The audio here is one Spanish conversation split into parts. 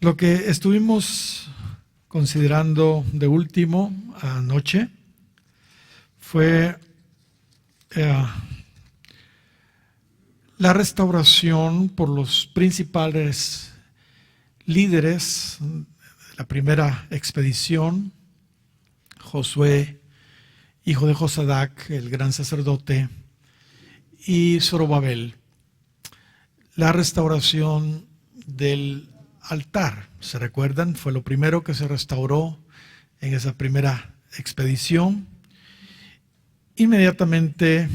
Lo que estuvimos considerando de último anoche fue la restauración por los principales líderes de la primera expedición, Josué, hijo de Josadac, el gran sacerdote, y Zorobabel. La restauración del altar, ¿se recuerdan? Fue lo primero que se restauró en esa primera expedición. Inmediatamente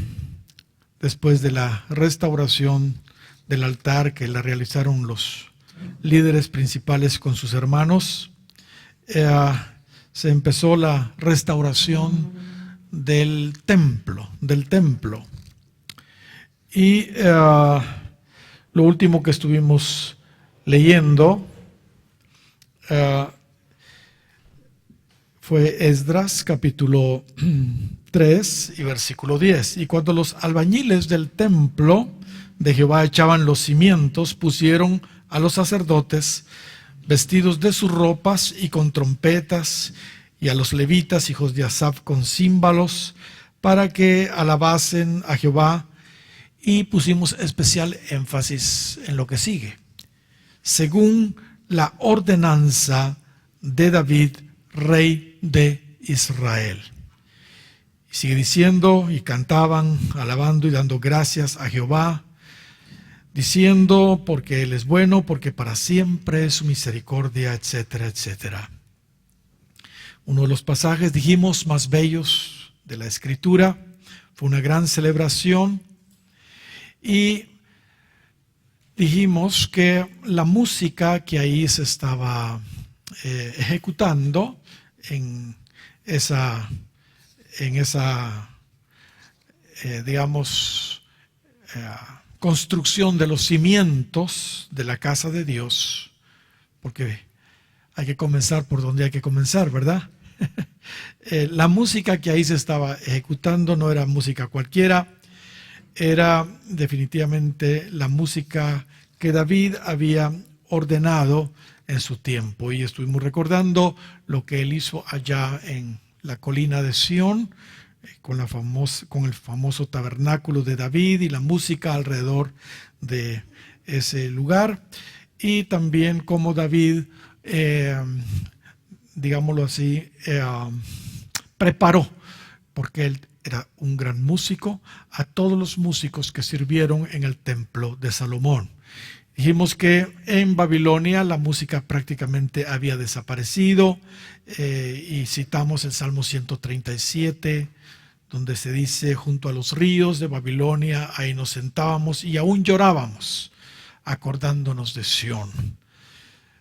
después de la restauración del altar que la realizaron los líderes principales con sus hermanos, se empezó la restauración del templo. Y lo último que estuvimos leyendo fue Esdras capítulo 3 y versículo 10. Y cuando los albañiles del templo de Jehová echaban los cimientos, pusieron a los sacerdotes vestidos de sus ropas y con trompetas, y a los levitas, hijos de Asaf, con címbalos, para que alabasen a Jehová. Y pusimos especial énfasis en lo que sigue: según la ordenanza de David, rey de Israel. Y sigue diciendo, y cantaban, alabando y dando gracias a Jehová, diciendo, porque Él es bueno, porque para siempre es su misericordia, etcétera, etcétera. Uno de los pasajes, dijimos, más bellos de la Escritura. Fue una gran celebración. Y dijimos que la música que ahí se estaba ejecutando en esa construcción de los cimientos de la casa de Dios, porque hay que comenzar por donde hay que comenzar, ¿verdad? La música que ahí se estaba ejecutando no era música cualquiera, era definitivamente la música que David había ordenado en su tiempo. Y estuvimos recordando lo que él hizo allá en la colina de Sión, con el famoso tabernáculo de David y la música alrededor de ese lugar. Y también cómo David, digámoslo así, preparó, porque él era un gran músico, a todos los músicos que sirvieron en el templo de Salomón. Dijimos que en Babilonia la música prácticamente había desaparecido, y citamos el Salmo 137, donde se dice: junto a los ríos de Babilonia, ahí nos sentábamos y aún llorábamos, acordándonos de Sión.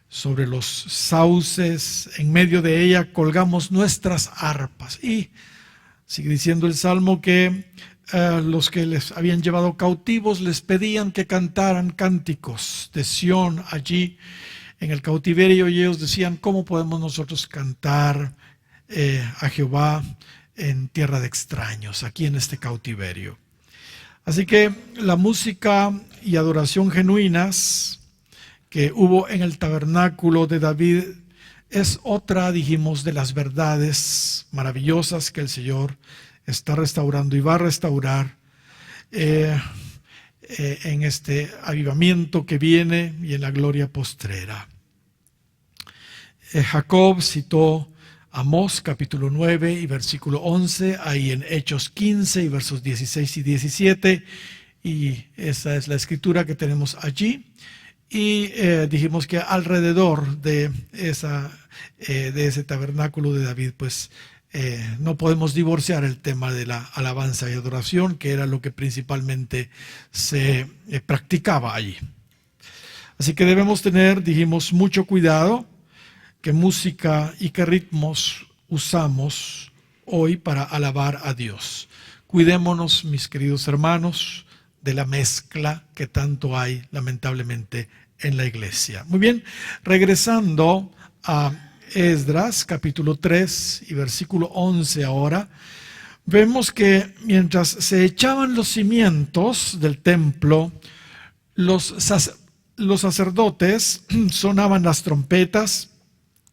Sobre los sauces, en medio de ella, colgamos nuestras arpas. Y sigue diciendo el Salmo que los que les habían llevado cautivos les pedían que cantaran cánticos de Sión allí en el cautiverio, y ellos decían: ¿cómo podemos nosotros cantar a Jehová en tierra de extraños, aquí en este cautiverio? Así que la música y adoración genuinas que hubo en el tabernáculo de David es otra, dijimos, de las verdades maravillosas que el Señor está restaurando y va a restaurar en este avivamiento que viene y en la gloria postrera. Jacob citó Amós capítulo 9 y versículo 11, ahí en Hechos 15 y versos 16 y 17, y esa es la escritura que tenemos allí. Y dijimos que alrededor de ese tabernáculo de David, pues no podemos divorciar el tema de la alabanza y adoración, que era lo que principalmente se practicaba allí. Así que debemos tener, dijimos, mucho cuidado qué música y qué ritmos usamos hoy para alabar a Dios. Cuidémonos, mis queridos hermanos, de la mezcla que tanto hay, lamentablemente, en la iglesia. Muy bien, regresando a Esdras, capítulo 3 y versículo 11 ahora, vemos que mientras se echaban los cimientos del templo, los los sacerdotes sonaban las trompetas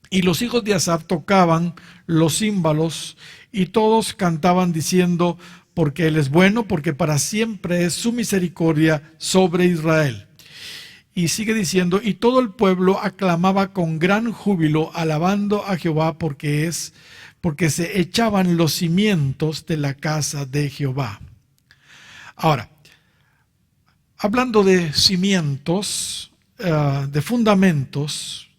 y los hijos de Asaf tocaban los címbalos y todos cantaban diciendo: porque Él es bueno, porque para siempre es su misericordia sobre Israel. Y sigue diciendo: y todo el pueblo aclamaba con gran júbilo, alabando a Jehová, porque se echaban los cimientos de la casa de Jehová. Ahora, hablando de cimientos, de fundamentos,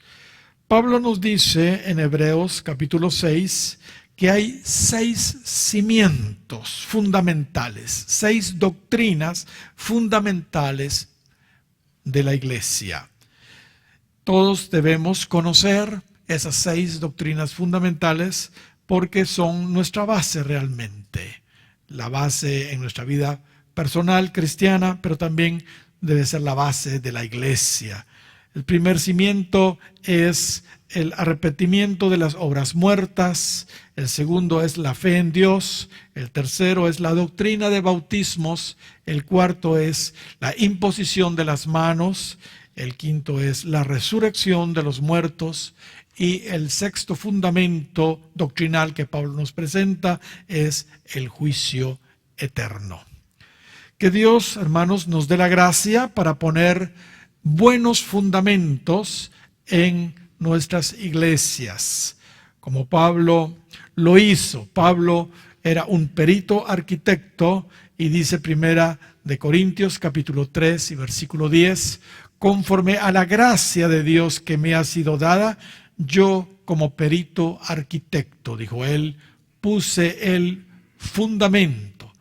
Pablo nos dice en Hebreos capítulo 6 que hay 6 cimientos fundamentales, 6 doctrinas fundamentales de la iglesia. Todos debemos conocer esas 6 doctrinas fundamentales porque son nuestra base realmente, la base en nuestra vida personal cristiana, pero también debe ser la base de la iglesia. El primer cimiento es el arrepentimiento de las obras muertas, el segundo es la fe en Dios, el tercero es la doctrina de bautismos, el cuarto es la imposición de las manos, el quinto es la resurrección de los muertos y el sexto fundamento doctrinal que Pablo nos presenta es el juicio eterno. Que Dios, hermanos, nos dé la gracia para poner buenos fundamentos en nuestras iglesias, como Pablo lo hizo. Pablo era un perito arquitecto y dice primera de Corintios capítulo 3 y versículo 10, conforme a la gracia de Dios que me ha sido dada, yo como perito arquitecto, dijo él, puse el fundamento.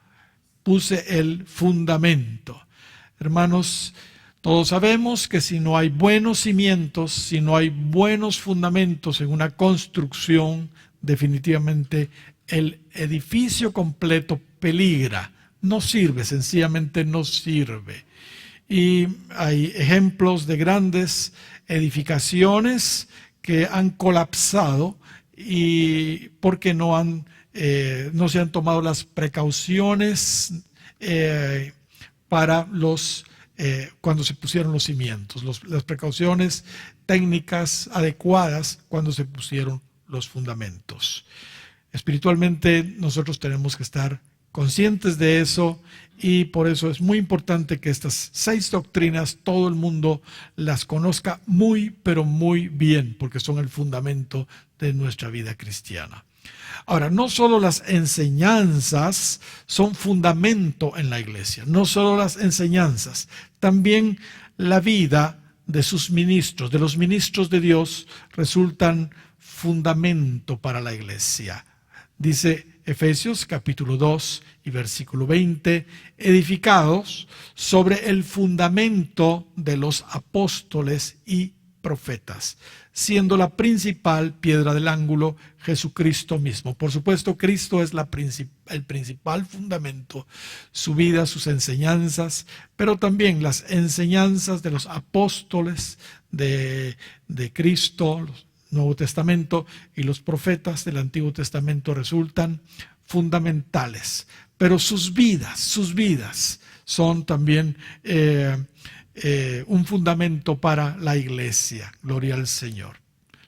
Hermanos, todos sabemos que si no hay buenos cimientos, si no hay buenos fundamentos en una construcción, definitivamente el edificio completo peligra, no sirve, sencillamente no sirve. Y hay ejemplos de grandes edificaciones que han colapsado y porque no se han tomado las precauciones para cuando se pusieron los cimientos, las precauciones técnicas adecuadas cuando se pusieron los fundamentos. Espiritualmente nosotros tenemos que estar conscientes de eso y por eso es muy importante que estas 6 doctrinas todo el mundo las conozca muy, pero muy bien, porque son el fundamento de nuestra vida cristiana. Ahora, no solo las enseñanzas son fundamento en la iglesia, no solo las enseñanzas, también la vida de sus ministros, de los ministros de Dios, resultan fundamento para la iglesia. Dice Efesios capítulo 2 y versículo 20, edificados sobre el fundamento de los apóstoles y profetas, siendo la principal piedra del ángulo Jesucristo mismo. Por supuesto, Cristo es el principal fundamento, su vida, sus enseñanzas, pero también las enseñanzas de los apóstoles de Cristo, Nuevo Testamento, y los profetas del Antiguo Testamento resultan fundamentales, pero sus vidas son también un fundamento para la iglesia. Gloria al Señor.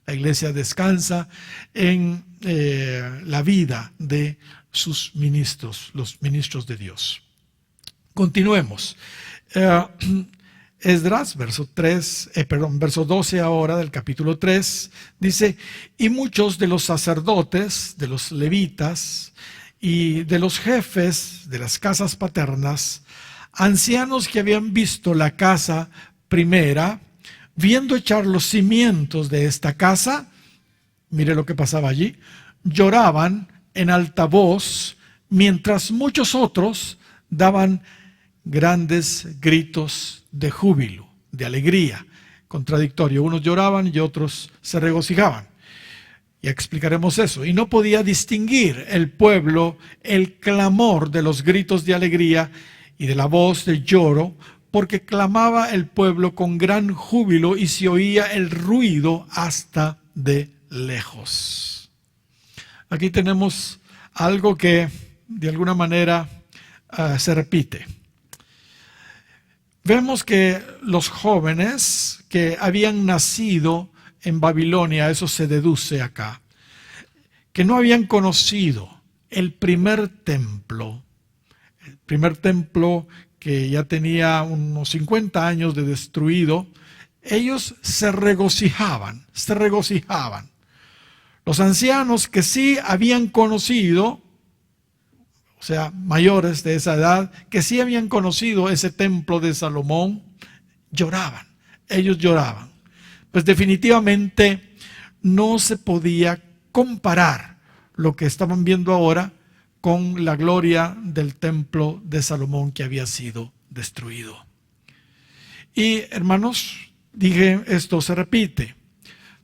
La iglesia descansa en la vida de sus ministros, los ministros de Dios. Continuemos. Esdras, verso 12 ahora del capítulo 3, dice: y muchos de los sacerdotes, de los levitas y de los jefes de las casas paternas, ancianos que habían visto la casa primera, viendo echar los cimientos de esta casa, mire lo que pasaba allí, lloraban en alta voz, mientras muchos otros daban grandes gritos de júbilo, de alegría, contradictorio. Unos lloraban y otros se regocijaban. Ya explicaremos eso. Y no podía distinguir el pueblo el clamor de los gritos de alegría y de la voz de lloro, porque clamaba el pueblo con gran júbilo y se oía el ruido hasta de lejos. Aquí tenemos algo que de alguna manera se repite. vemos que los jóvenes que habían nacido en Babilonia, eso se deduce acá, que no habían conocido el primer templo que ya tenía unos 50 años de destruido, ellos se regocijaban. Los ancianos que sí habían conocido, o sea, mayores de esa edad, que sí habían conocido ese templo de Salomón, lloraban. Ellos lloraban. Pues definitivamente no se podía comparar lo que estaban viendo ahora con la gloria del templo de Salomón que había sido destruido. Y hermanos, dije, esto se repite,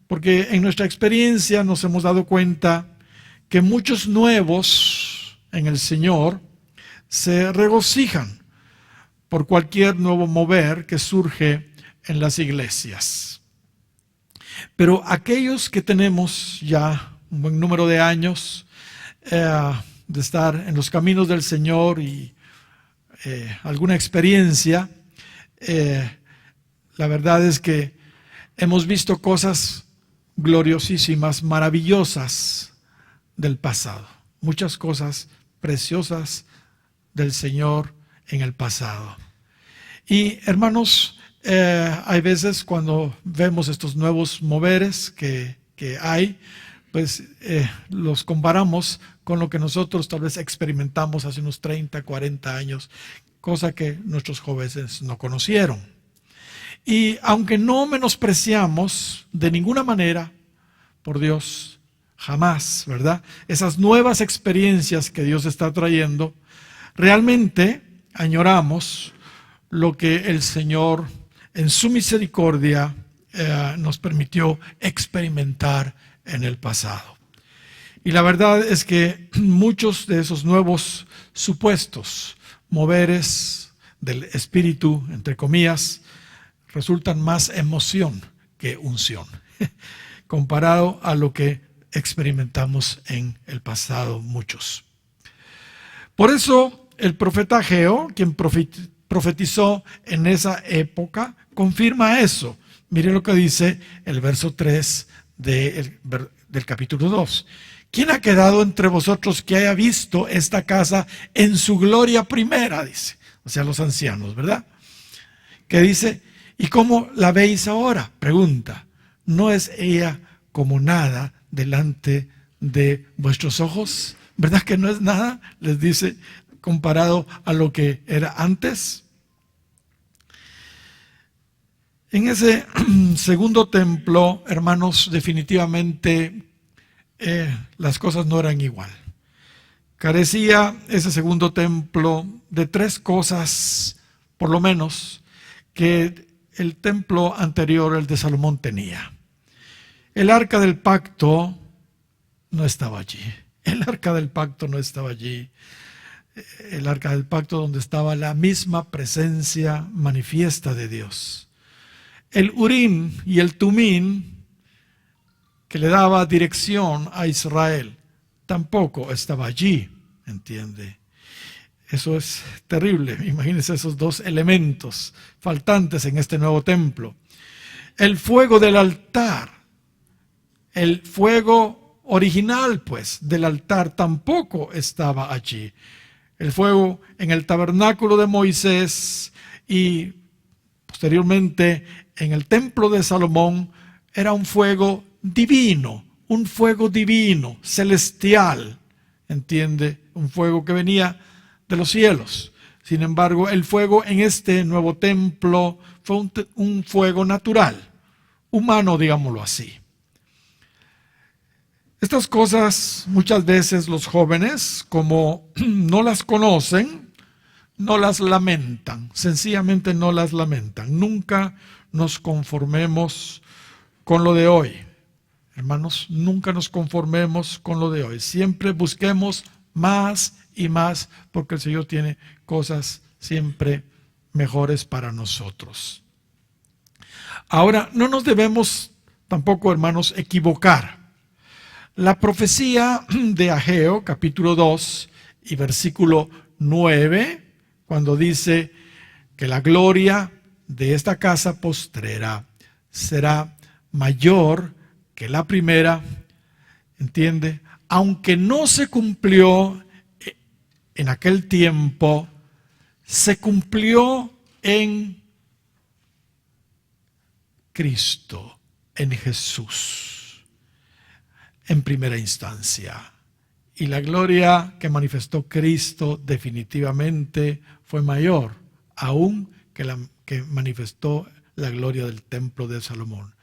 porque en nuestra experiencia nos hemos dado cuenta que muchos nuevos en el Señor se regocijan por cualquier nuevo mover que surge en las iglesias. Pero aquellos que tenemos ya un buen número de años de estar en los caminos del Señor y alguna experiencia, la verdad es que hemos visto cosas gloriosísimas, maravillosas del pasado. Muchas cosas preciosas del Señor en el pasado. Y hermanos, hay veces cuando vemos estos nuevos moveres que hay, pues los comparamos con lo que nosotros tal vez experimentamos hace unos 30, 40 años, cosa que nuestros jóvenes no conocieron. Y aunque no menospreciamos de ninguna manera, por Dios, jamás, ¿verdad?, esas nuevas experiencias que Dios está trayendo, realmente añoramos lo que el Señor en su misericordia nos permitió experimentar en el pasado. Y la verdad es que muchos de esos nuevos supuestos moveres del Espíritu, entre comillas, resultan más emoción que unción, comparado a lo que experimentamos en el pasado muchos. Por eso el profeta Ageo, quien profetizó en esa época, confirma eso. Mire lo que dice el verso 3 del capítulo 2. ¿Quién ha quedado entre vosotros que haya visto esta casa en su gloria primera? Dice, o sea, los ancianos, ¿verdad? Que dice, ¿y cómo la veis ahora? Pregunta, ¿no es ella como nada delante de vuestros ojos? ¿Verdad que no es nada? Les dice, comparado a lo que era antes. En ese segundo templo, hermanos, definitivamente las cosas no eran igual. Carecía ese segundo templo de tres cosas, por lo menos, que el templo anterior, el de Salomón, tenía. El arca del pacto no estaba allí. El arca del pacto no estaba allí. El arca del pacto donde estaba la misma presencia manifiesta de Dios. El Urim y el Tumim, que le daba dirección a Israel, tampoco estaba allí, ¿entiende? Eso es terrible. Imagínense esos dos elementos faltantes en este nuevo templo. El fuego del altar, el fuego original, pues, del altar tampoco estaba allí. El fuego en el tabernáculo de Moisés y posteriormente en el templo de Salomón era un fuego divino, celestial, ¿entiende? Un fuego que venía de los cielos. Sin embargo, el fuego en este nuevo templo fue un fuego natural, humano, digámoslo así. Estas cosas muchas veces los jóvenes, como no las conocen, no las lamentan, sencillamente no las lamentan. Nunca nos conformemos con lo de hoy. Hermanos, nunca nos conformemos con lo de hoy. Siempre busquemos más y más, porque el Señor tiene cosas siempre mejores para nosotros. Ahora, no nos debemos tampoco, hermanos, equivocar. La profecía de Ageo, capítulo 2 y versículo 9, cuando dice, que la gloria de esta casa postrera será mayor que la primera, ¿entiende? Aunque no se cumplió en aquel tiempo, se cumplió en Cristo, en Jesús, en primera instancia. Y la gloria que manifestó Cristo definitivamente fue mayor aún que la que manifestó la gloria del templo de Salomón.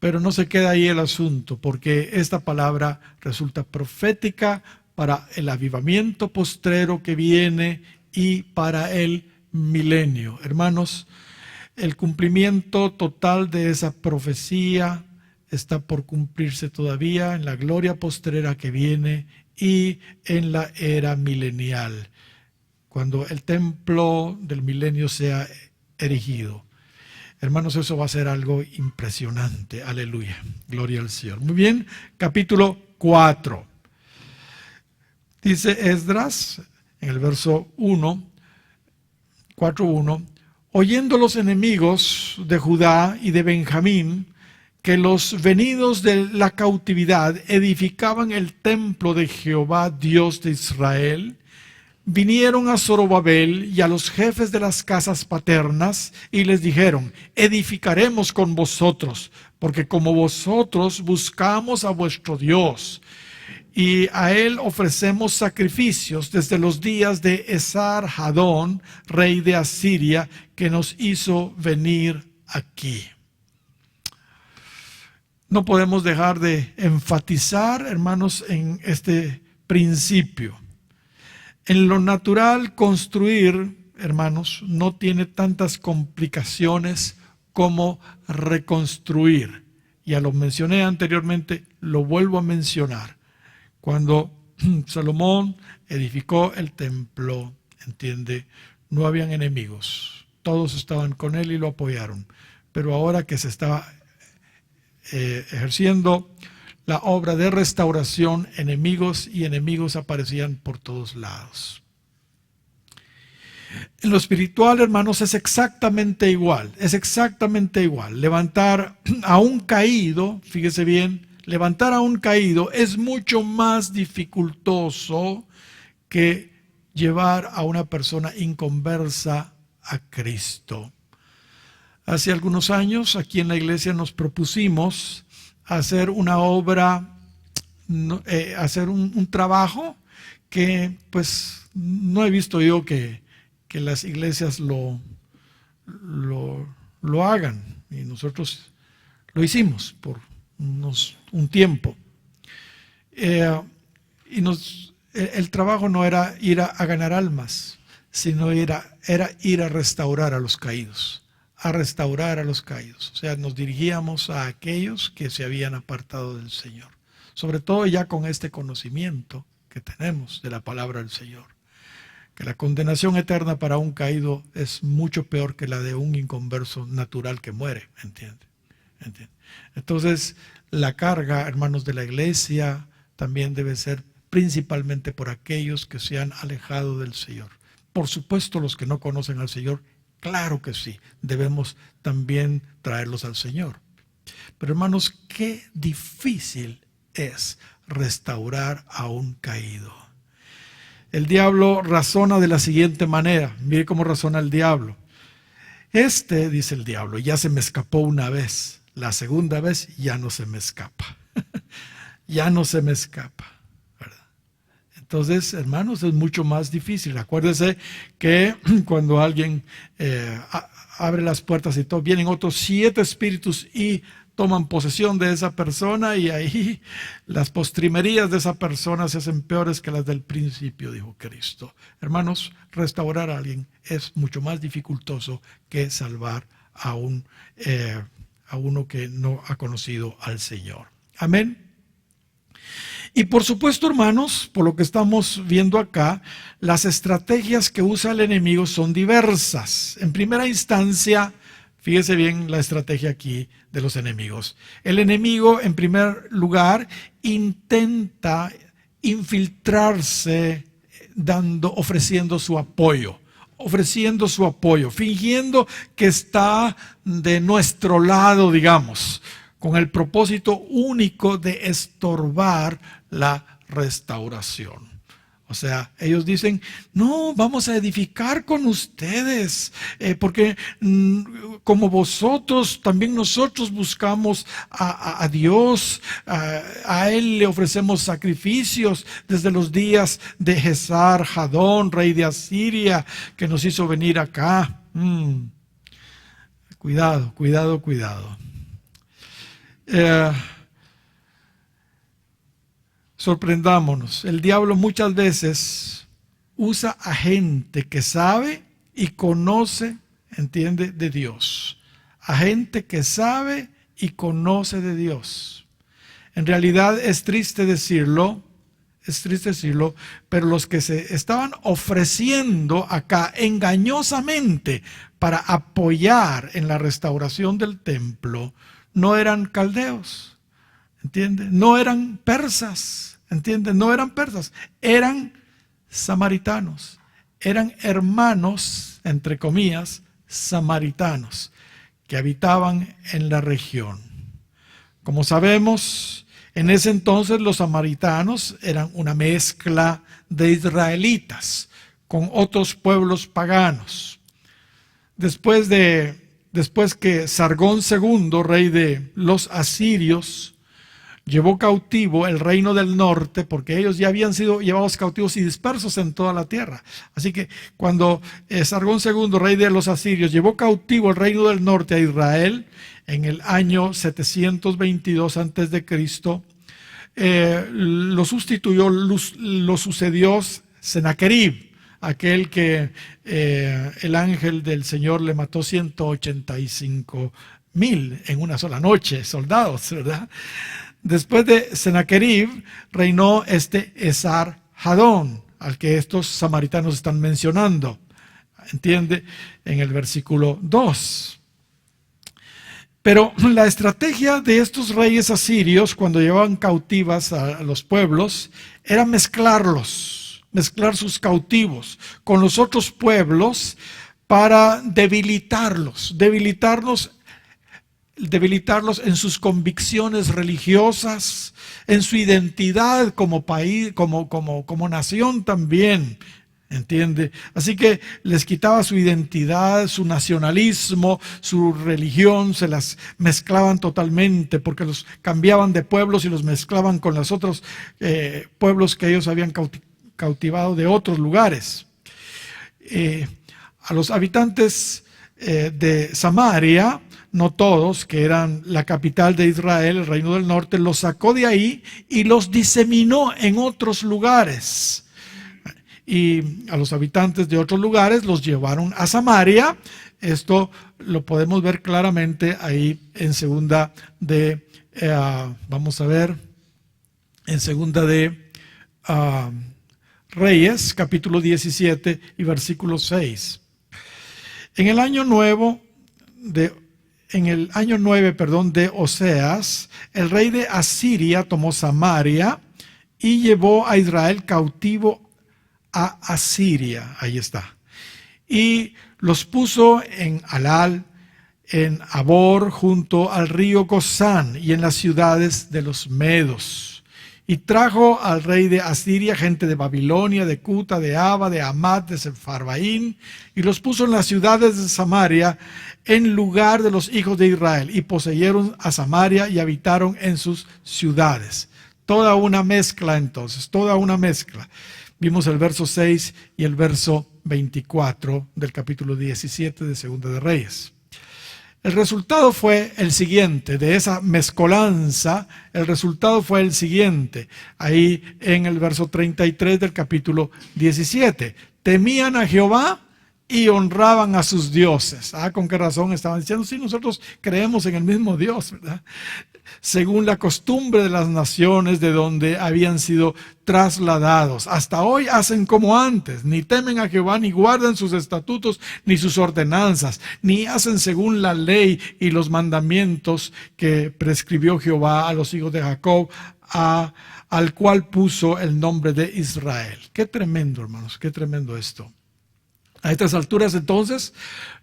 Pero no se queda ahí el asunto, porque esta palabra resulta profética para el avivamiento postrero que viene y para el milenio. Hermanos, el cumplimiento total de esa profecía está por cumplirse todavía en la gloria postrera que viene y en la era milenial, cuando el templo del milenio sea erigido. Hermanos, eso va a ser algo impresionante. Aleluya. Gloria al Señor. Muy bien, capítulo 4. Dice Esdras en el verso 4:1, oyendo los enemigos de Judá y de Benjamín que los venidos de la cautividad edificaban el templo de Jehová, Dios de Israel, vinieron a Zorobabel y a los jefes de las casas paternas y les dijeron: edificaremos con vosotros, porque como vosotros buscamos a vuestro Dios, y a él ofrecemos sacrificios desde los días de Esar-Hadón, rey de Asiria, que nos hizo venir aquí. No podemos dejar de enfatizar, hermanos, en este principio. En lo natural, construir, hermanos, no tiene tantas complicaciones como reconstruir. Ya lo mencioné anteriormente, lo vuelvo a mencionar. Cuando Salomón edificó el templo, ¿entiende? No habían enemigos. Todos estaban con él y lo apoyaron. Pero ahora que se estaba ejerciendo la obra de restauración, enemigos aparecían por todos lados. En lo espiritual, hermanos, es exactamente igual. Levantar a un caído, fíjese bien, levantar a un caído es mucho más dificultoso que llevar a una persona inconversa a Cristo. Hace algunos años, aquí en la iglesia nos propusimos hacer una obra, hacer un trabajo que pues no he visto yo que las iglesias lo hagan, y nosotros lo hicimos por un tiempo. El trabajo no era ir a ganar almas, sino era ir a restaurar a los caídos. A restaurar a los caídos. O sea, nos dirigíamos a aquellos que se habían apartado del Señor. Sobre todo ya con este conocimiento que tenemos de la palabra del Señor. Que la condenación eterna para un caído es mucho peor que la de un inconverso natural que muere. ¿Entiende? Entonces, la carga, hermanos, de la iglesia también debe ser principalmente por aquellos que se han alejado del Señor. Por supuesto, los que no conocen al Señor, claro que sí, debemos también traerlos al Señor. Pero hermanos, qué difícil es restaurar a un caído. El diablo razona de la siguiente manera. Mire cómo razona el diablo. Dice el diablo, ya se me escapó una vez. La segunda vez ya no se me escapa. Ya no se me escapa. Entonces, hermanos, es mucho más difícil. Acuérdense que cuando alguien abre las puertas y todo, vienen otros 7 espíritus y toman posesión de esa persona, y ahí las postrimerías de esa persona se hacen peores que las del principio, dijo Cristo. Hermanos, restaurar a alguien es mucho más dificultoso que salvar a uno que no ha conocido al Señor. Amén. Y por supuesto, hermanos, por lo que estamos viendo acá, las estrategias que usa el enemigo son diversas. En primera instancia, fíjese bien la estrategia aquí de los enemigos. El enemigo, en primer lugar, intenta infiltrarse ofreciendo su apoyo. ofreciendo su apoyo, fingiendo que está de nuestro lado, digamos, con el propósito único de estorbar la restauración. O sea, ellos dicen, no, vamos a edificar con ustedes, porque como vosotros, también nosotros buscamos a Dios, a Él le ofrecemos sacrificios desde los días de Esar Hadón, rey de Asiria, que nos hizo venir acá. Cuidado, cuidado, cuidado. Sorprendámonos, el diablo muchas veces usa a gente que sabe y conoce, entiende, de Dios. A gente que sabe y conoce de Dios. En realidad es triste decirlo, pero los que se estaban ofreciendo acá engañosamente para apoyar en la restauración del templo no eran caldeos. ¿Entiende? No eran persas, ¿entiende? No eran persas, eran samaritanos, eran hermanos, entre comillas, samaritanos, que habitaban en la región. Como sabemos, en ese entonces los samaritanos eran una mezcla de israelitas con otros pueblos paganos. Después que Sargón II, rey de los asirios, llevó cautivo el reino del norte, porque ellos ya habían sido llevados cautivos y dispersos en toda la tierra. Así que cuando Sargón II, rey de los asirios, llevó cautivo el reino del norte a Israel en el año 722 a.C., lo sustituyó, lo sucedió Sennacherib, aquel que el ángel del Señor le mató 185,000 en una sola noche, soldados, ¿verdad? Después de Sennacherib reinó Esar Hadón, al que estos samaritanos están mencionando, entiende, en el versículo 2. Pero la estrategia de estos reyes asirios cuando llevaban cautivas a los pueblos era mezclar sus cautivos con los otros pueblos para debilitarlos en sus convicciones religiosas, en su identidad como país, como nación también, ¿entiende? Así que les quitaba su identidad, su nacionalismo, su religión, se las mezclaban totalmente, porque los cambiaban de pueblos y los mezclaban con los otros pueblos que ellos habían cautivado de otros lugares. A los habitantes de Samaria, no todos, que eran la capital de Israel, el reino del norte, los sacó de ahí y los diseminó en otros lugares. Y a los habitantes de otros lugares los llevaron a Samaria. Esto lo podemos ver claramente ahí en segunda de, vamos a ver, en segunda de Reyes, capítulo 17 y versículo 6. En el año 9 de Oseas, el rey de Asiria tomó Samaria y llevó a Israel cautivo a Asiria. Ahí está. Y los puso en Halal, en Abor, junto al río Gozán y en las ciudades de los medos. Y trajo al rey de Asiria gente de Babilonia, de Cuta, de Aba, de Hamat, de Sepharvaim, y los puso en las ciudades de Samaria en lugar de los hijos de Israel, y poseyeron a Samaria y habitaron en sus ciudades. Toda una mezcla entonces, toda una mezcla. Vimos el verso 6 y el verso 24 del capítulo 17 de Segunda de Reyes. El resultado fue el siguiente, de esa mezcolanza, el resultado fue el siguiente, ahí en el verso 33 del capítulo 17. Temían a Jehová y honraban a sus dioses. ¿Con qué razón estaban diciendo? Sí, nosotros creemos en el mismo Dios, ¿verdad? Según la costumbre de las naciones de donde habían sido trasladados. Hasta hoy hacen como antes, ni temen a Jehová, ni guardan sus estatutos, ni sus ordenanzas, ni hacen según la ley y los mandamientos que prescribió Jehová a los hijos de Jacob, al cual puso el nombre de Israel. Qué tremendo, hermanos, qué tremendo esto. A estas alturas entonces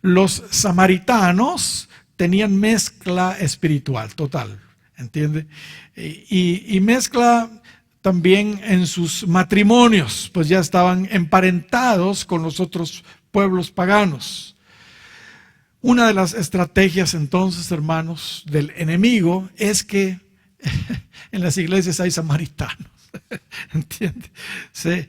los samaritanos tenían mezcla espiritual total, ¿entiende? Y mezcla también en sus matrimonios, pues ya estaban emparentados con los otros pueblos paganos. Una de las estrategias entonces, hermanos, del enemigo es que en las iglesias hay samaritanos. ¿Entiende? Se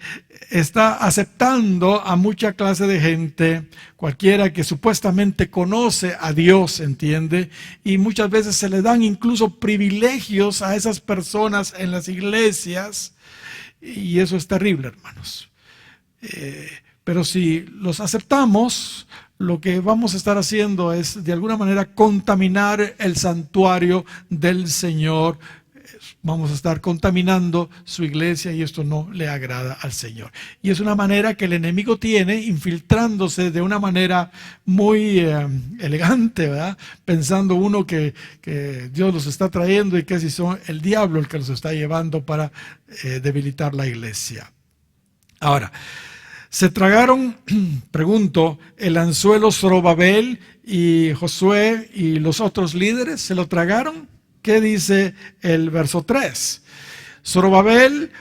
está aceptando a mucha clase de gente, cualquiera que supuestamente conoce a Dios, ¿entiende? Y muchas veces se le dan incluso privilegios a esas personas en las iglesias, y eso es terrible, hermanos. Pero si los aceptamos, lo que vamos a estar haciendo es de alguna manera contaminar el santuario del Señor. Vamos a estar contaminando su iglesia y esto no le agrada al Señor. Y es una manera que el enemigo tiene, infiltrándose de una manera muy elegante, ¿verdad? Pensando uno que Dios los está trayendo y que si son el diablo el que los está llevando para debilitar la iglesia. Ahora, se tragaron, pregunto, el anzuelo Zorobabel y Josué y los otros líderes, ¿se lo tragaron? ¿Qué dice el verso 3? Zorobabel,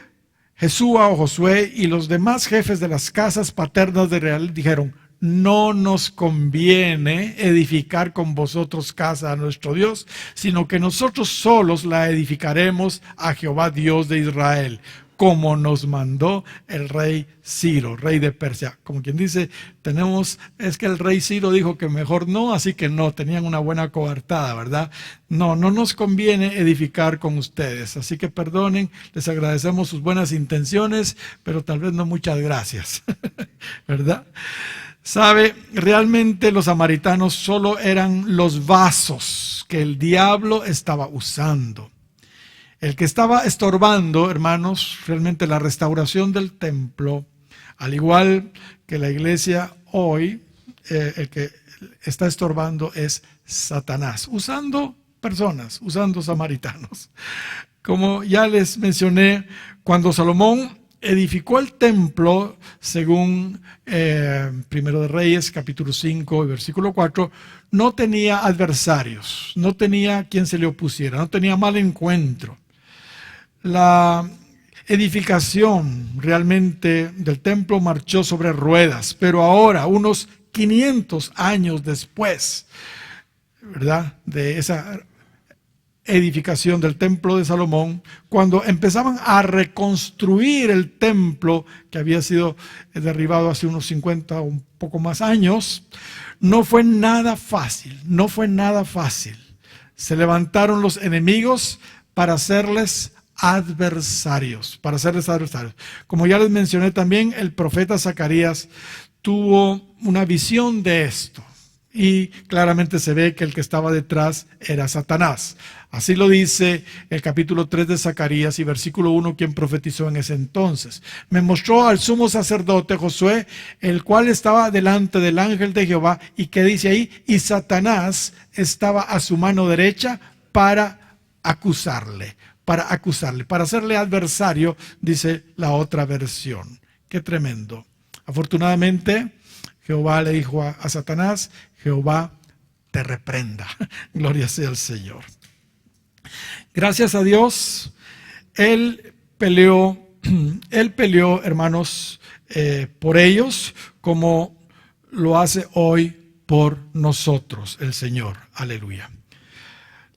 Jesúa o Josué y los demás jefes de las casas paternas de Israel dijeron: no nos conviene edificar con vosotros casa a nuestro Dios, sino que nosotros solos la edificaremos a Jehová Dios de Israel, como nos mandó el rey Ciro, rey de Persia. Como quien dice, es que el rey Ciro dijo que mejor no, así que no, tenían una buena coartada, ¿verdad? No nos conviene edificar con ustedes, así que perdonen, les agradecemos sus buenas intenciones, pero tal vez no muchas gracias, ¿verdad? Sabe, realmente los samaritanos solo eran los vasos que el diablo estaba usando. El que estaba estorbando, hermanos, realmente la restauración del templo, al igual que la iglesia hoy, el que está estorbando es Satanás, usando personas, usando samaritanos. Como ya les mencioné, cuando Salomón edificó el templo, según Primero de Reyes, capítulo 5, versículo 4, no tenía adversarios, no tenía quien se le opusiera, no tenía mal encuentro. La edificación realmente del templo marchó sobre ruedas, pero ahora, unos 500 años después, ¿verdad?, de esa edificación del templo de Salomón, cuando empezaban a reconstruir el templo que había sido derribado hace unos 50 o un poco más años, no fue nada fácil, no fue nada fácil. Se levantaron los enemigos para hacerles adversarios, Como ya les mencioné también, el profeta Zacarías tuvo una visión de esto y claramente se ve que el que estaba detrás era Satanás. Así lo dice el capítulo 3 de Zacarías y versículo 1, quien profetizó en ese entonces. Me mostró al sumo sacerdote Josué, el cual estaba delante del ángel de Jehová, y que dice ahí, y Satanás estaba a su mano derecha para acusarle, para hacerle adversario, dice la otra versión. Qué tremendo. Afortunadamente, Jehová le dijo a Satanás: Jehová te reprenda. Gloria sea al Señor. Gracias a Dios, Él peleó, hermanos, por ellos, como lo hace hoy por nosotros, el Señor. Aleluya.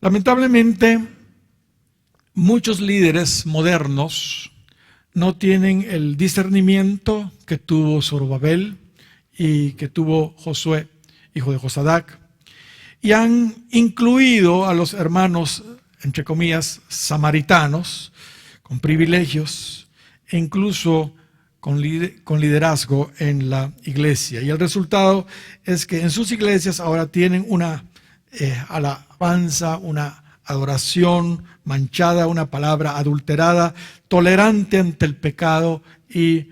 Lamentablemente, muchos líderes modernos no tienen el discernimiento que tuvo Zorobabel y que tuvo Josué, hijo de Josadac, y han incluido a los hermanos, entre comillas, samaritanos, con privilegios e incluso con liderazgo en la iglesia. Y el resultado es que en sus iglesias ahora tienen una alabanza, una adoración manchada, una palabra adulterada, tolerante ante el pecado y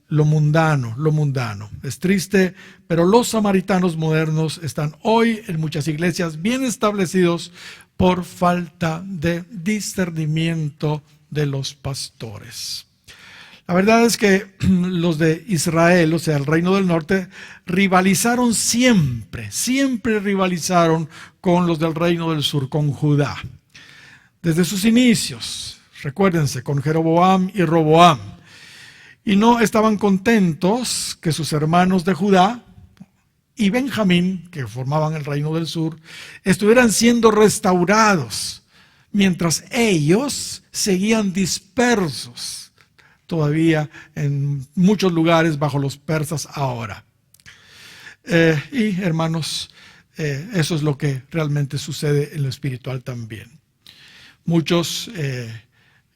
lo mundano. Es triste, pero los samaritanos modernos están hoy en muchas iglesias bien establecidos por falta de discernimiento de los pastores. La verdad es que los de Israel, o sea, el reino del norte, rivalizaron siempre, siempre rivalizaron con los del reino del sur, con Judá. Desde sus inicios, recuérdense, con Jeroboam y Roboam. Y no estaban contentos que sus hermanos de Judá y Benjamín, que formaban el reino del sur, estuvieran siendo restaurados, mientras ellos seguían dispersos todavía en muchos lugares bajo los persas ahora. Y hermanos, eso es lo que realmente sucede en lo espiritual también. Muchos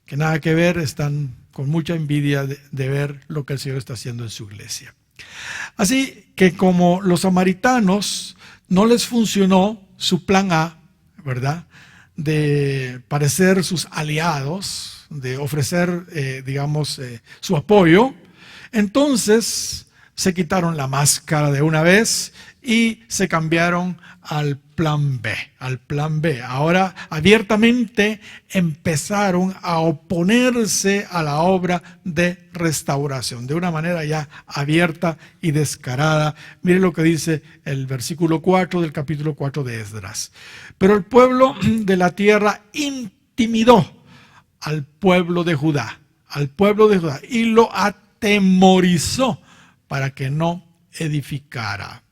que nada que ver están con mucha envidia de ver lo que el Señor está haciendo en su iglesia. Así que como los samaritanos no les funcionó su plan A, ¿verdad?, de parecer sus aliados, de ofrecer, su apoyo, entonces se quitaron la máscara de una vez y se cambiaron al plan B. Ahora abiertamente empezaron a oponerse a la obra de restauración, de una manera ya abierta y descarada. Mire lo que dice el versículo 4 del capítulo 4 de Esdras. Pero el pueblo de la tierra intimidó al pueblo de Judá, y lo atemorizó para que no edificara.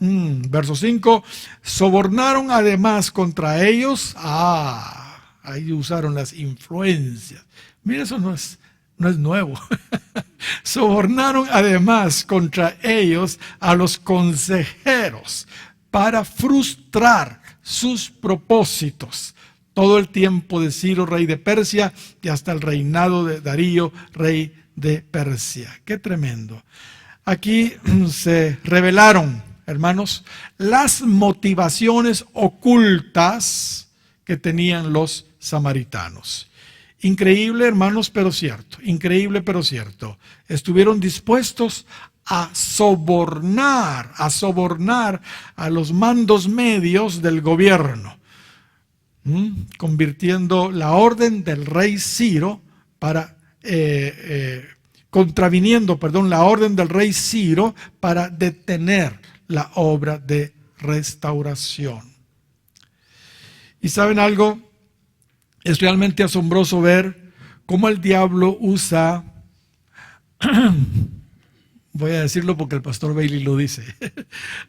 Verso 5, sobornaron además contra ellos, ahí usaron las influencias. Mire, eso no es nuevo. Sobornaron además contra ellos a los consejeros para frustrar sus propósitos. Todo el tiempo de Ciro, rey de Persia, y hasta el reinado de Darío, rey de Persia. ¡Qué tremendo! Aquí se revelaron, hermanos, las motivaciones ocultas que tenían los samaritanos. Increíble, hermanos, pero cierto. Increíble, pero cierto. Estuvieron dispuestos a sobornar a los mandos medios del gobierno, convirtiendo la orden del rey Ciro contraviniendo la orden del rey Ciro para detener la obra de restauración. ¿Y saben algo? Es realmente asombroso ver cómo el diablo usa, voy a decirlo porque el pastor Bailey lo dice,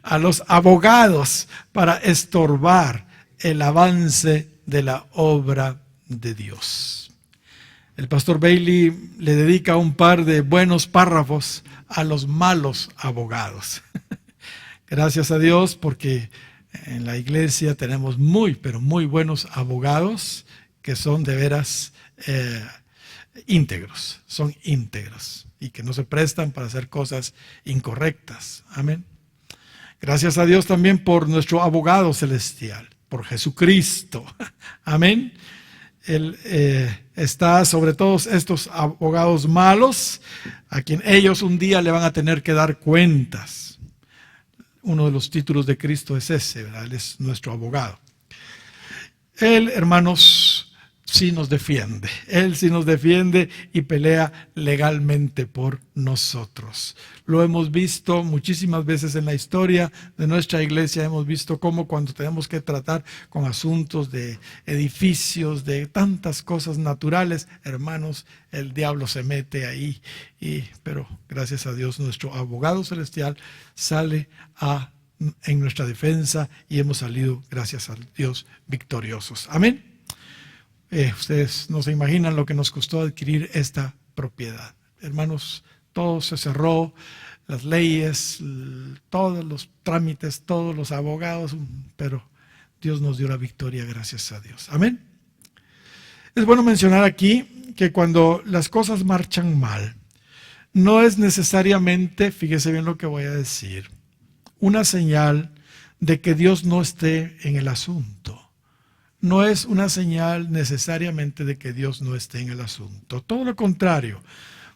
a los abogados para estorbar el avance de la obra de Dios. El pastor Bailey le dedica un par de buenos párrafos a los malos abogados. Gracias a Dios, porque en la iglesia tenemos pero muy buenos abogados que son de veras íntegros, son íntegros y que no se prestan para hacer cosas incorrectas. Amén. Gracias a Dios también por nuestro abogado celestial, por Jesucristo. Amén. Él está sobre todos estos abogados malos, a quien ellos un día le van a tener que dar cuentas. Uno de los títulos de Cristo es ese, ¿verdad? Él es nuestro abogado. Él, hermanos, sí nos defiende. Él sí nos defiende y pelea legalmente por nosotros. Lo hemos visto muchísimas veces en la historia de nuestra iglesia. Hemos visto cómo cuando tenemos que tratar con asuntos de edificios, de tantas cosas naturales, hermanos, el diablo se mete ahí. Pero gracias a Dios, nuestro abogado celestial sale en nuestra defensa y hemos salido, gracias a Dios, victoriosos. Amén. Ustedes no se imaginan lo que nos costó adquirir esta propiedad. Hermanos, todo se cerró, las leyes, todos los trámites, todos los abogados, pero Dios nos dio la victoria, gracias a Dios. Amén. Es bueno mencionar aquí que cuando las cosas marchan mal, no es necesariamente, fíjese bien lo que voy a decir, una señal de que Dios no esté en el asunto. No es una señal necesariamente de que Dios no esté en el asunto. Todo lo contrario.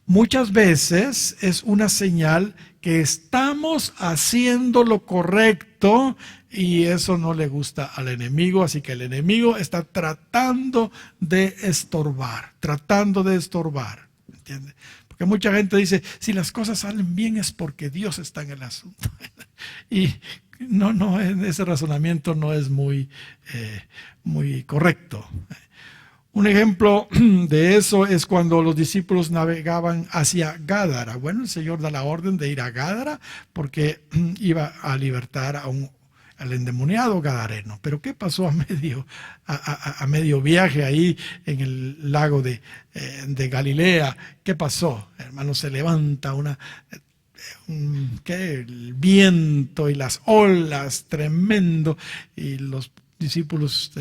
Muchas veces es una señal que estamos haciendo lo correcto y eso no le gusta al enemigo. Así que el enemigo está tratando de estorbar. ¿Entiende? Porque mucha gente dice, si las cosas salen bien es porque Dios está en el asunto. Y no, ese razonamiento no es muy correcto. Un ejemplo de eso es cuando los discípulos navegaban hacia Gádara. Bueno, el Señor da la orden de ir a Gádara porque iba a libertar al endemoniado gadareno. Pero ¿qué pasó a medio viaje ahí en el lago de Galilea? ¿Qué pasó? Hermano, se levanta el viento y las olas tremendo, y los discípulos,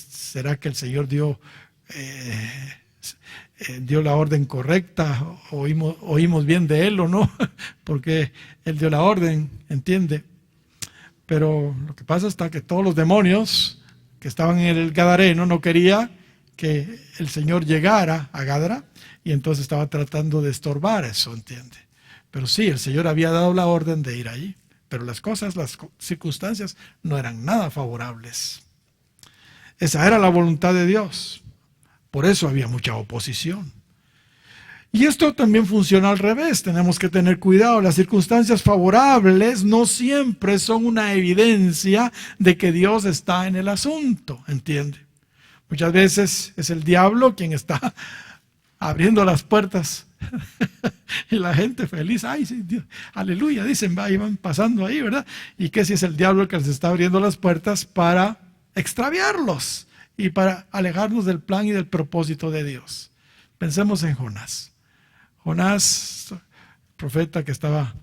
¿será que el Señor dio la orden correcta? ¿Oímos bien de él o no? Porque él dio la orden, ¿entiende? Pero lo que pasa está que todos los demonios que estaban en el Gadareno no querían que el Señor llegara a Gádara, y entonces estaba tratando de estorbar eso, ¿entiende? Pero sí, el Señor había dado la orden de ir allí, pero las circunstancias no eran nada favorables. Esa era la voluntad de Dios. Por eso había mucha oposición. Y esto también funciona al revés. Tenemos que tener cuidado. Las circunstancias favorables no siempre son una evidencia de que Dios está en el asunto, ¿entiende? Muchas veces es el diablo quien está abriendo las puertas y la gente feliz, ay, sí, Dios, aleluya, dicen, van pasando ahí, ¿verdad? Y que si es el diablo el que les está abriendo las puertas para extraviarlos y para alejarnos del plan y del propósito de Dios. Pensemos en Jonás. Jonás, profeta que estaba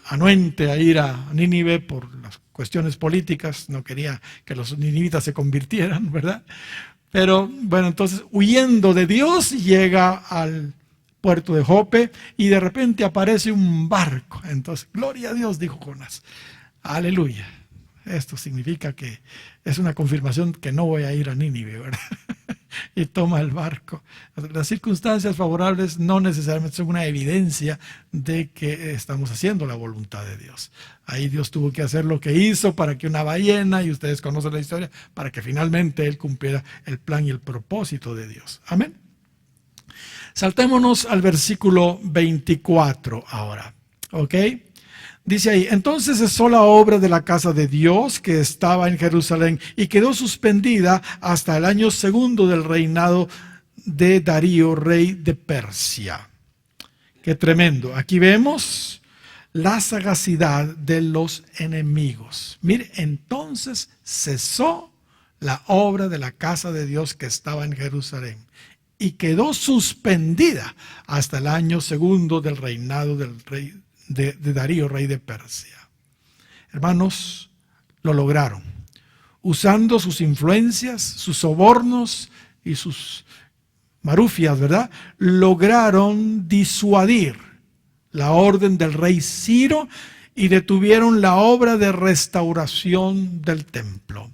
anuente a ir a Nínive por las cuestiones políticas, no quería que los ninivitas se convirtieran, ¿verdad? Pero bueno, entonces huyendo de Dios llega al puerto de Jope y de repente aparece un barco. Entonces, gloria a Dios, dijo Jonás. Aleluya. Esto significa que es una confirmación que no voy a ir a Nínive, ¿verdad? Y toma el barco. Las circunstancias favorables no necesariamente son una evidencia de que estamos haciendo la voluntad de Dios. Ahí Dios tuvo que hacer lo que hizo para que una ballena, y ustedes conocen la historia, para que finalmente Él cumpliera el plan y el propósito de Dios. Amén. Saltémonos al versículo 24 ahora. ¿Ok? Dice ahí, entonces cesó la obra de la casa de Dios que estaba en Jerusalén y quedó suspendida hasta el año segundo del reinado de Darío, rey de Persia. Qué tremendo. Aquí vemos la sagacidad de los enemigos. Mire, entonces cesó la obra de la casa de Dios que estaba en Jerusalén y quedó suspendida hasta el año segundo del reinado del rey de Darío, rey de Persia. Hermanos, lo lograron. Usando sus influencias, sus sobornos y sus marufias, ¿verdad? Lograron disuadir la orden del rey Ciro y detuvieron la obra de restauración del templo.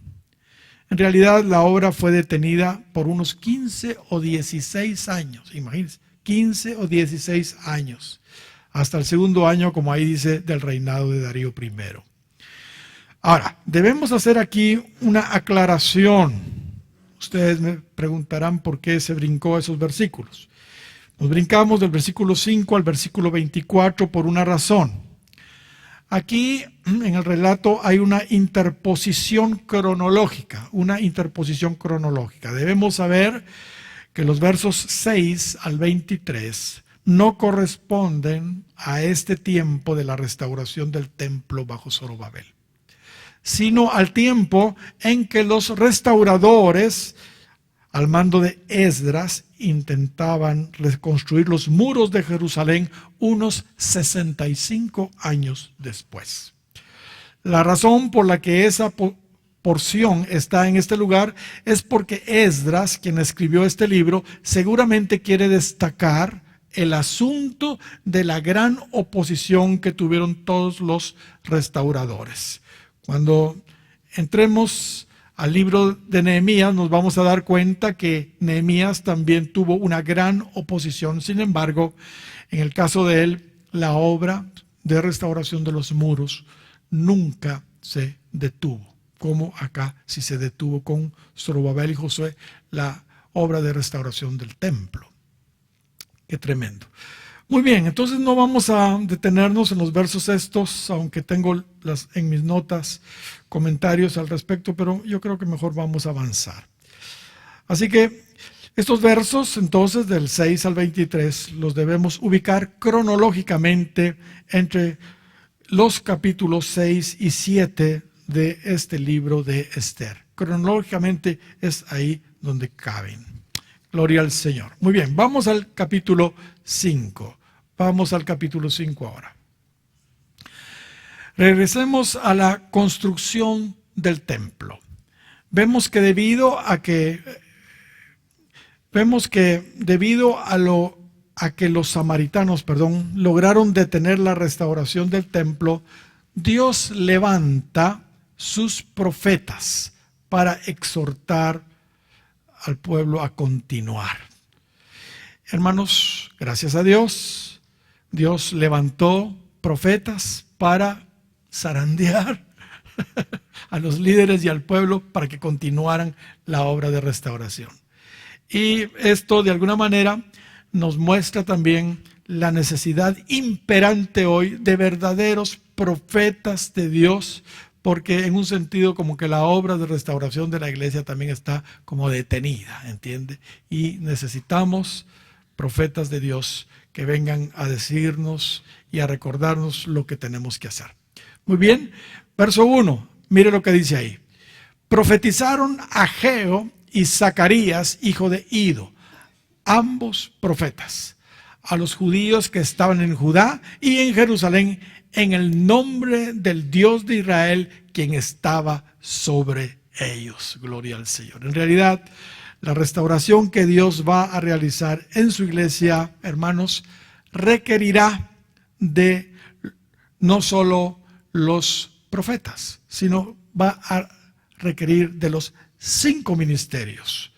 En realidad, la obra fue detenida por unos 15 o 16 años. Imagínense, 15 o 16 años. Hasta el segundo año, como ahí dice, del reinado de Darío I. Ahora, debemos hacer aquí una aclaración. Ustedes me preguntarán por qué se brincó esos versículos. Nos brincamos del versículo 5 al versículo 24 por una razón. Aquí en el relato hay una interposición cronológica, Debemos saber que los versos 6 al 23 no corresponden a este tiempo de la restauración del templo bajo Zorobabel, sino al tiempo en que los restauradores, al mando de Esdras, intentaban reconstruir los muros de Jerusalén unos 65 años después. La razón por la que esa porción está en este lugar es porque Esdras, quien escribió este libro, seguramente quiere destacar el asunto de la gran oposición que tuvieron todos los restauradores. Cuando entremos al libro de Nehemías nos vamos a dar cuenta que Nehemías también tuvo una gran oposición. Sin embargo, en el caso de él, la obra de restauración de los muros nunca se detuvo, como acá sí se detuvo con Zorobabel y Josué, la obra de restauración del templo. Qué tremendo. Muy bien, entonces no vamos a detenernos en los versos estos, aunque tengo en mis notas comentarios al respecto, pero yo creo que mejor vamos a avanzar. Así que estos versos, entonces, del 6 al 23, los debemos ubicar cronológicamente entre los capítulos 6 y 7 de este libro de Esther. Cronológicamente es ahí donde caben. Gloria al Señor. Muy bien, vamos al capítulo 5. Vamos al capítulo 5 ahora. Regresemos a la construcción del templo. Vemos que debido a que los samaritanos, lograron detener la restauración del templo, Dios levanta sus profetas para exhortar al pueblo a continuar. Hermanos, gracias a Dios, Dios levantó profetas para zarandear a los líderes y al pueblo para que continuaran la obra de restauración. Y esto de alguna manera nos muestra también la necesidad imperante hoy de verdaderos profetas de Dios, porque en un sentido como que la obra de restauración de la iglesia también está como detenida, ¿entiende? Y necesitamos profetas de Dios que vengan a decirnos y a recordarnos lo que tenemos que hacer. Muy bien, verso 1, mire lo que dice ahí. Profetizaron Ageo y Zacarías, hijo de Ido, ambos profetas, a los judíos que estaban en Judá y en Jerusalén, en el nombre del Dios de Israel, quien estaba sobre ellos. Gloria al Señor. En realidad, la restauración que Dios va a realizar en su iglesia, hermanos, requerirá de no solo los profetas, sino va a requerir de los 5 ministerios.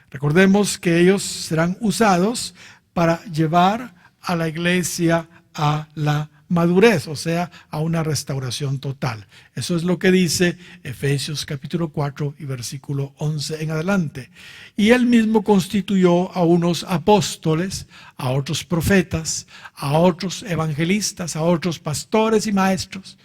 Recordemos que ellos serán usados para llevar a la iglesia a la madurez, o sea, a una restauración total. Eso es lo que dice Efesios capítulo 4 y versículo 11 en adelante. Y él mismo constituyó a unos apóstoles, a otros profetas, a otros evangelistas, a otros pastores y maestros,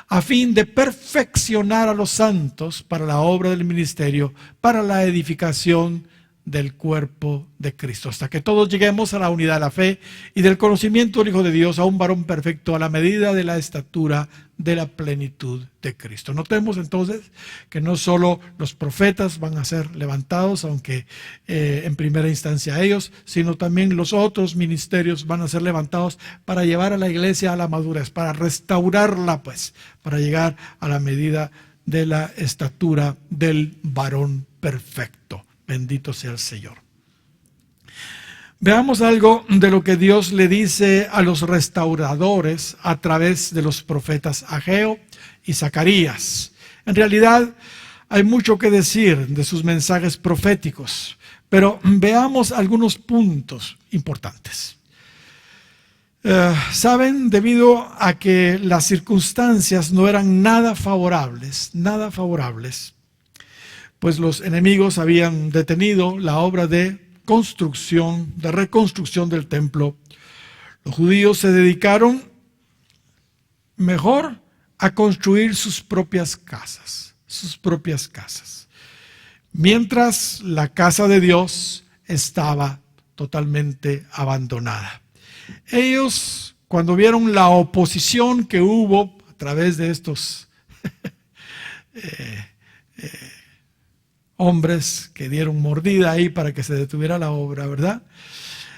a fin de perfeccionar a los santos para la obra del ministerio, para la edificación del cuerpo de Cristo, hasta que todos lleguemos a la unidad de la fe y del conocimiento del Hijo de Dios, a un varón perfecto, a la medida de la estatura de la plenitud de Cristo. Notemos entonces que no solo los profetas van a ser levantados, aunque en primera instancia ellos, sino también los otros ministerios van a ser levantados para llevar a la iglesia a la madurez, para restaurarla, pues, para llegar a la medida de la estatura del varón perfecto. Bendito sea el Señor. Veamos algo de lo que Dios le dice a los restauradores a través de los profetas Ageo y Zacarías. En realidad hay mucho que decir de sus mensajes proféticos, pero veamos algunos puntos importantes. Saben, debido a que las circunstancias no eran nada favorables, pues los enemigos habían detenido la obra de reconstrucción del templo. Los judíos se dedicaron mejor a construir sus propias casas, mientras la casa de Dios estaba totalmente abandonada. Ellos, cuando vieron la oposición que hubo a través de estos hombres que dieron mordida ahí para que se detuviera la obra, ¿verdad?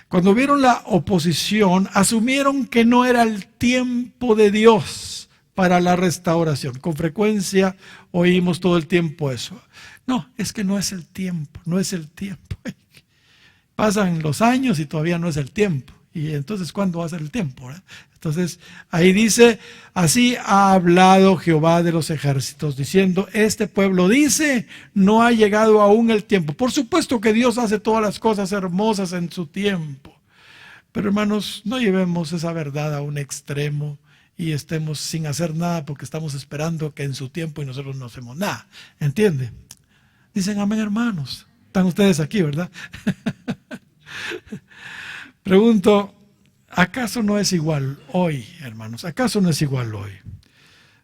Cuando vieron la oposición, asumieron que no era el tiempo de Dios para la restauración. Con frecuencia oímos todo el tiempo eso. No, es que no es el tiempo. Pasan los años y todavía no es el tiempo. Y entonces, ¿cuándo va a ser el tiempo, verdad? Entonces, ahí dice, así ha hablado Jehová de los ejércitos, diciendo, este pueblo dice, no ha llegado aún el tiempo. Por supuesto que Dios hace todas las cosas hermosas en su tiempo. Pero hermanos, no llevemos esa verdad a un extremo y estemos sin hacer nada porque estamos esperando que en su tiempo y nosotros no hacemos nada. ¿Entiende? Dicen amén, hermanos. Están ustedes aquí, ¿verdad? Pregunto, ¿Acaso no es igual hoy, hermanos? ¿Acaso no es igual hoy?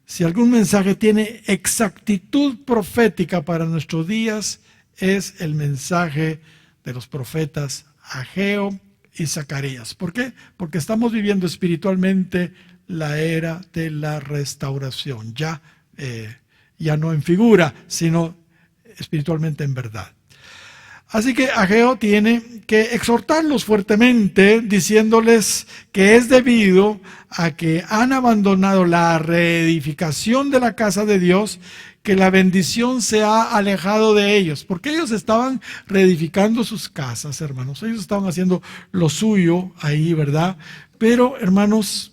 Si algún mensaje tiene exactitud profética para nuestros días, es el mensaje de los profetas Ageo y Zacarías. ¿Por qué? Porque estamos viviendo espiritualmente la era de la restauración, ya no en figura, sino espiritualmente en verdad. Así que Ageo tiene que exhortarlos fuertemente, diciéndoles que es debido a que han abandonado la reedificación de la casa de Dios, que la bendición se ha alejado de ellos, porque ellos estaban reedificando sus casas, hermanos, ellos estaban haciendo lo suyo ahí, ¿verdad? Pero, hermanos,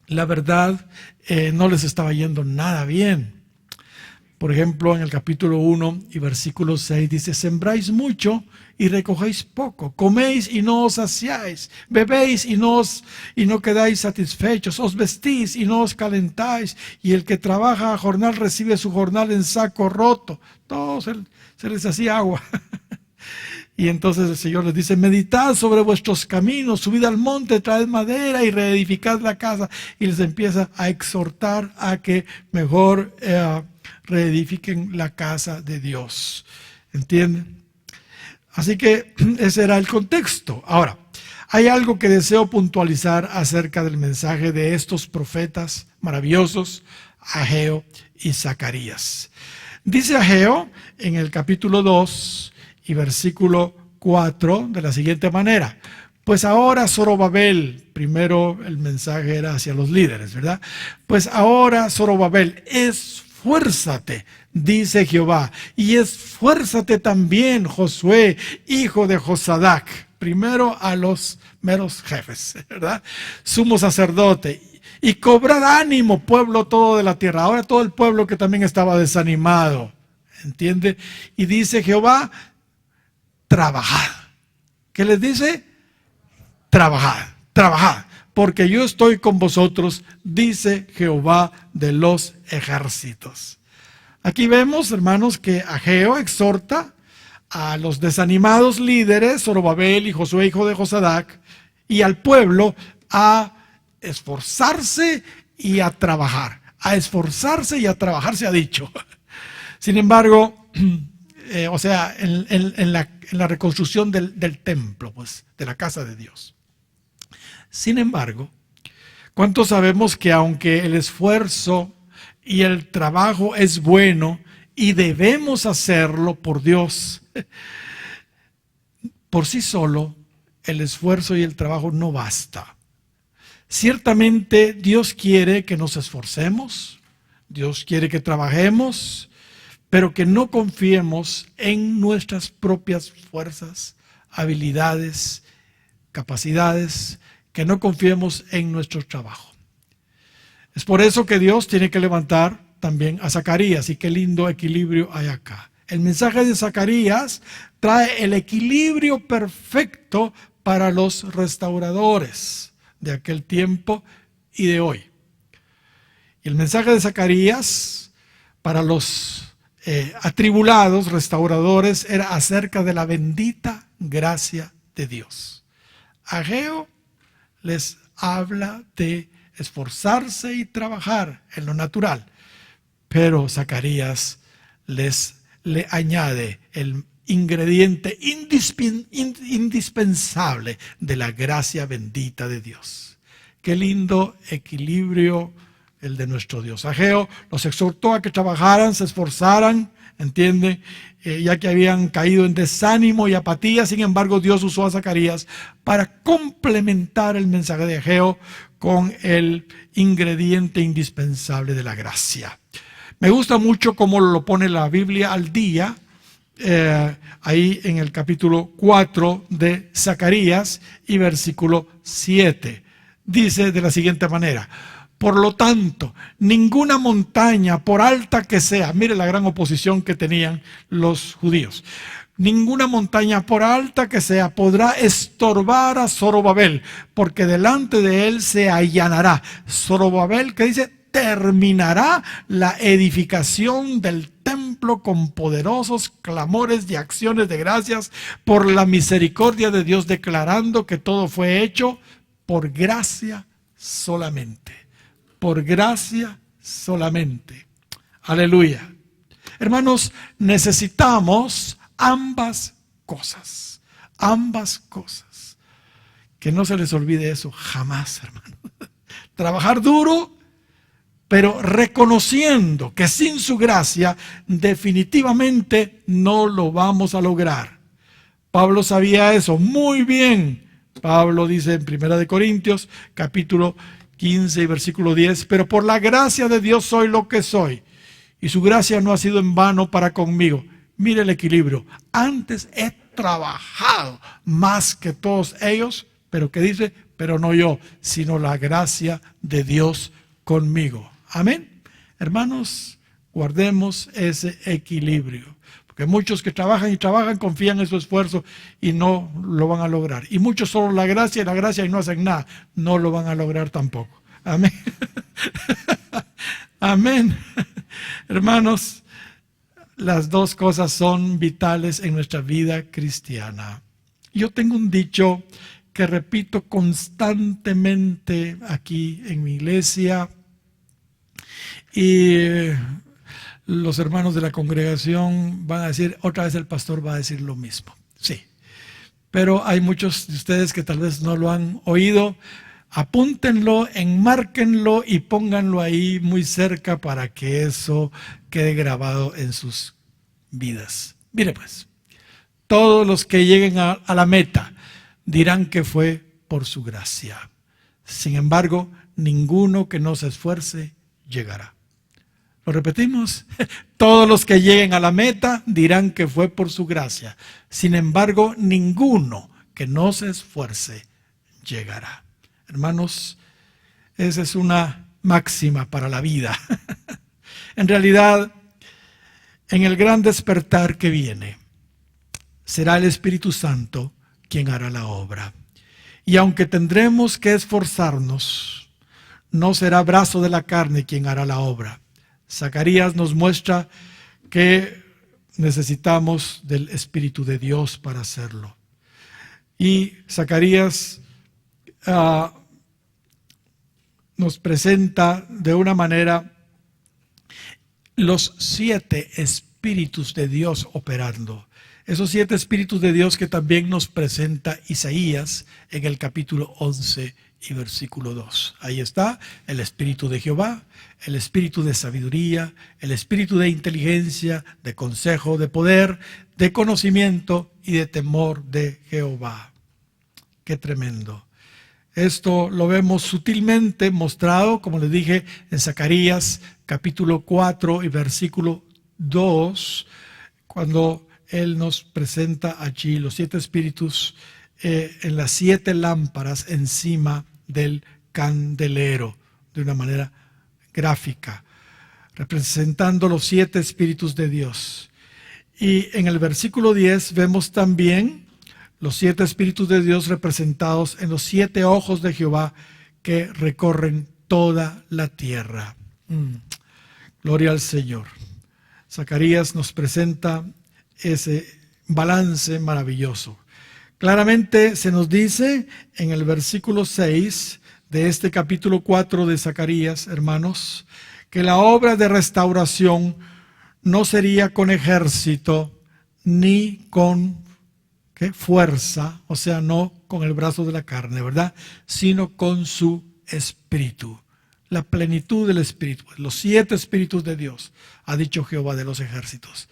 la verdad no les estaba yendo nada bien. Por ejemplo, en el capítulo 1 y versículo 6 dice: sembráis mucho y recogéis poco, coméis y no os saciáis, bebéis y no quedáis satisfechos, os vestís y no os calentáis, y el que trabaja a jornal recibe su jornal en saco roto. Todos se les hacía agua. Y entonces el Señor les dice: meditad sobre vuestros caminos, subid al monte, traed madera y reedificad la casa. Y les empieza a exhortar a que mejor reedifiquen la casa de Dios. ¿Entienden? Así que ese era el contexto. Ahora, hay algo que deseo puntualizar acerca del mensaje de estos profetas maravillosos, Ageo y Zacarías. Dice Ageo en el capítulo 2 y versículo 4 de la siguiente manera: pues ahora Zorobabel, primero el mensaje era hacia los líderes, ¿verdad? Pues ahora Zorobabel, esfuérzate, dice Jehová, y esfuérzate también Josué, hijo de Josadac, primero a los meros jefes, ¿verdad? Sumo sacerdote, y cobrad ánimo, pueblo todo de la tierra. Ahora todo el pueblo que también estaba desanimado, ¿entiende? Y dice Jehová: trabajad. ¿Qué les dice? Trabajad, trabajad, porque yo estoy con vosotros, dice Jehová de los ejércitos. Aquí vemos, hermanos, que Ageo exhorta a los desanimados líderes, Zorobabel y Josué, hijo de Josadac, y al pueblo a esforzarse y a trabajar. A esforzarse y a trabajar se ha dicho. Sin embargo, en la reconstrucción del templo, pues, de la casa de Dios. Sin embargo, ¿cuántos sabemos que aunque el esfuerzo y el trabajo es bueno y debemos hacerlo por Dios, por sí solo el esfuerzo y el trabajo no basta? Ciertamente Dios quiere que nos esforcemos, Dios quiere que trabajemos, pero que no confiemos en nuestras propias fuerzas, habilidades, capacidades, que no confiemos en nuestro trabajo. Es por eso que Dios tiene que levantar también a Zacarías, y qué lindo equilibrio hay acá. El mensaje de Zacarías trae el equilibrio perfecto para los restauradores de aquel tiempo y de hoy. Y el mensaje de Zacarías para los atribulados, restauradores, era acerca de la bendita gracia de Dios. Ageo les habla de esforzarse y trabajar en lo natural, pero Zacarías le añade el ingrediente indispensable de la gracia bendita de Dios. Qué lindo equilibrio el de nuestro Dios. Ageo los exhortó a que trabajaran, se esforzaran, ¿entiende? Ya que habían caído en desánimo y apatía. Sin embargo, Dios usó a Zacarías para complementar el mensaje de Ageo con el ingrediente indispensable de la gracia. Me gusta mucho cómo lo pone la Biblia al día, ahí en el capítulo 4 de Zacarías y versículo 7. Dice de la siguiente manera: por lo tanto, ninguna montaña, por alta que sea, mire la gran oposición que tenían los judíos, ninguna montaña, por alta que sea, podrá estorbar a Zorobabel, porque delante de él se allanará. Zorobabel, que dice, terminará la edificación del templo con poderosos clamores y acciones de gracias por la misericordia de Dios, declarando que todo fue hecho por gracia solamente. Por gracia solamente. Aleluya. Hermanos, necesitamos ambas cosas. Ambas cosas. Que no se les olvide eso jamás, hermano. Trabajar duro, pero reconociendo que sin su gracia definitivamente no lo vamos a lograr. Pablo sabía eso muy bien. Pablo dice en 1 Corintios, capítulo 15 y versículo 10, pero por la gracia de Dios soy lo que soy, y su gracia no ha sido en vano para conmigo. Mire el equilibrio. Antes he trabajado más que todos ellos, pero ¿qué dice? Pero no yo, sino la gracia de Dios conmigo. Amén. Hermanos, guardemos ese equilibrio. Porque muchos que trabajan y trabajan confían en su esfuerzo y no lo van a lograr. Y muchos solo la gracia y no hacen nada. No lo van a lograr tampoco. Amén. Amén. Hermanos, las dos cosas son vitales en nuestra vida cristiana. Yo tengo un dicho que repito constantemente aquí en mi iglesia, y los hermanos de la congregación van a decir, otra vez el pastor va a decir lo mismo. Sí, pero hay muchos de ustedes que tal vez no lo han oído. Apúntenlo, enmárquenlo y pónganlo ahí muy cerca para que eso quede grabado en sus vidas. Mire pues, todos los que lleguen a la meta dirán que fue por su gracia. Sin embargo, ninguno que no se esfuerce llegará. Lo repetimos, todos los que lleguen a la meta dirán que fue por su gracia. Sin embargo, ninguno que no se esfuerce llegará. Hermanos, esa es una máxima para la vida. En realidad, en el gran despertar que viene, será el Espíritu Santo quien hará la obra. Y aunque tendremos que esforzarnos, no será brazo de la carne quien hará la obra. Zacarías nos muestra que necesitamos del Espíritu de Dios para hacerlo. Y Zacarías nos presenta de una manera los 7 espíritus de Dios operando. Esos 7 espíritus de Dios que también nos presenta Isaías en el capítulo 11 y versículo 2. Ahí está el espíritu de Jehová, el espíritu de sabiduría, el espíritu de inteligencia, de consejo, de poder, de conocimiento y de temor de Jehová. Qué tremendo. Esto lo vemos sutilmente mostrado, como les dije, en Zacarías capítulo 4 y versículo 2, cuando él nos presenta allí los 7 espíritus en las 7 lámparas encima del candelero, de una manera gráfica, representando los 7 espíritus de Dios. Y en el versículo 10 vemos también los 7 espíritus de Dios representados en los 7 ojos de Jehová que recorren toda la tierra. Gloria al Señor. Zacarías nos presenta ese balance maravilloso. Claramente se nos dice en el versículo 6 de este capítulo 4 de Zacarías, hermanos, que la obra de restauración no sería con ejército ni con fuerza, o sea, no con el brazo de la carne, ¿verdad? Sino con su espíritu, la plenitud del espíritu, los 7 espíritus de Dios, ha dicho Jehová de los ejércitos.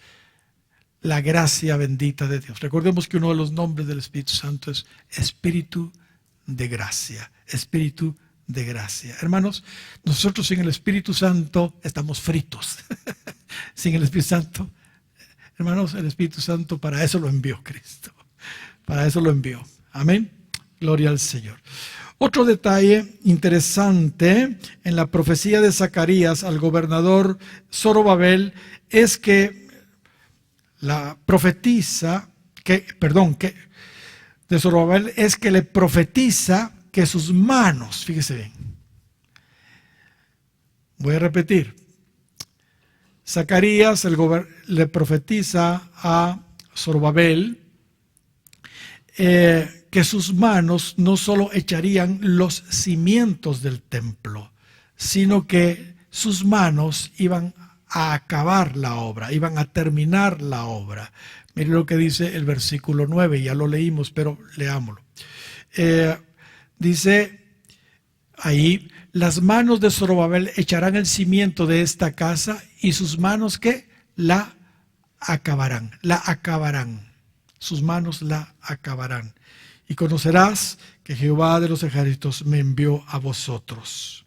La gracia bendita de Dios. Recordemos que uno de los nombres del Espíritu Santo es Espíritu de gracia. Espíritu de gracia. Hermanos, nosotros sin el Espíritu Santo estamos fritos. Sin el Espíritu Santo, hermanos, el Espíritu Santo para eso lo envió Cristo. Para eso lo envió. Amén. Gloria al Señor. Otro detalle interesante en la profecía de Zacarías al gobernador Zorobabel es que la profetiza, de Zorobabel es que le profetiza que sus manos, fíjese bien, voy a repetir, Zacarías le profetiza a Zorobabel que sus manos no solo echarían los cimientos del templo, sino que sus manos iban a acabar la obra, iban a terminar la obra. Mire lo que dice el versículo 9, ya lo leímos, pero leámoslo. Dice ahí, las manos de Zorobabel echarán el cimiento de esta casa y sus manos ¿qué? La acabarán. Sus manos la acabarán. Y conocerás que Jehová de los ejércitos me envió a vosotros.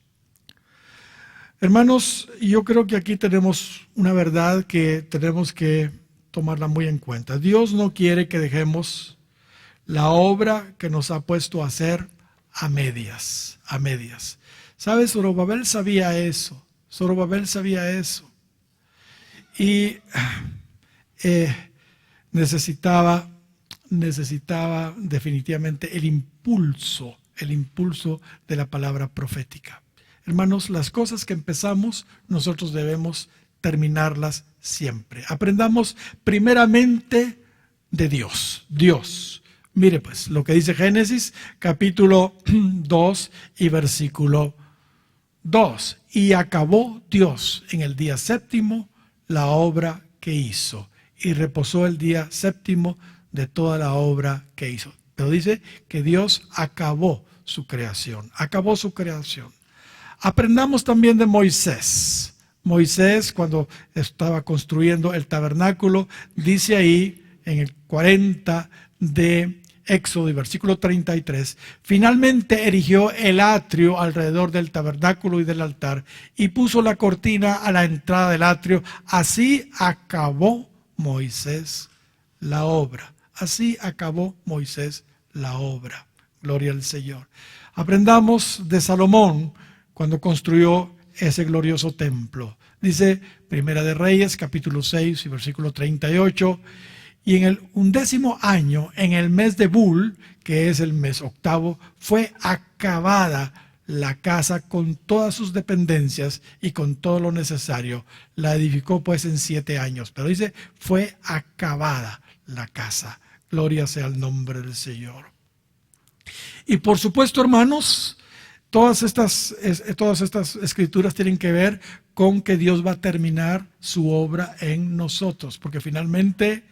Hermanos, yo creo que aquí tenemos una verdad que tenemos que tomarla muy en cuenta. Dios no quiere que dejemos la obra que nos ha puesto a hacer a medias. ¿Sabes? Zorobabel sabía eso. Y necesitaba definitivamente el impulso de la palabra profética. Hermanos, las cosas que empezamos, nosotros debemos terminarlas siempre. Aprendamos primeramente de Dios. Mire pues lo que dice Génesis capítulo 2 y versículo 2. Y acabó Dios en el día séptimo la obra que hizo. Y reposó el día séptimo de toda la obra que hizo. Pero dice que Dios acabó su creación. Aprendamos también de Moisés. Moisés, cuando estaba construyendo el tabernáculo, dice ahí en el 40 de Éxodo y versículo 33, finalmente erigió el atrio alrededor del tabernáculo y del altar y puso la cortina a la entrada del atrio. Así acabó Moisés la obra. Gloria al Señor. Aprendamos de Salomón cuando construyó ese glorioso templo. Dice Primera de Reyes, capítulo 6 y versículo 38, y en el 11º año, en el mes de Bul, que es el mes octavo, fue acabada la casa con todas sus dependencias y con todo lo necesario. La edificó pues en 7 años. Pero dice, fue acabada la casa. Gloria sea el nombre del Señor. Y por supuesto, hermanos, todas estas escrituras tienen que ver con que Dios va a terminar su obra en nosotros, porque finalmente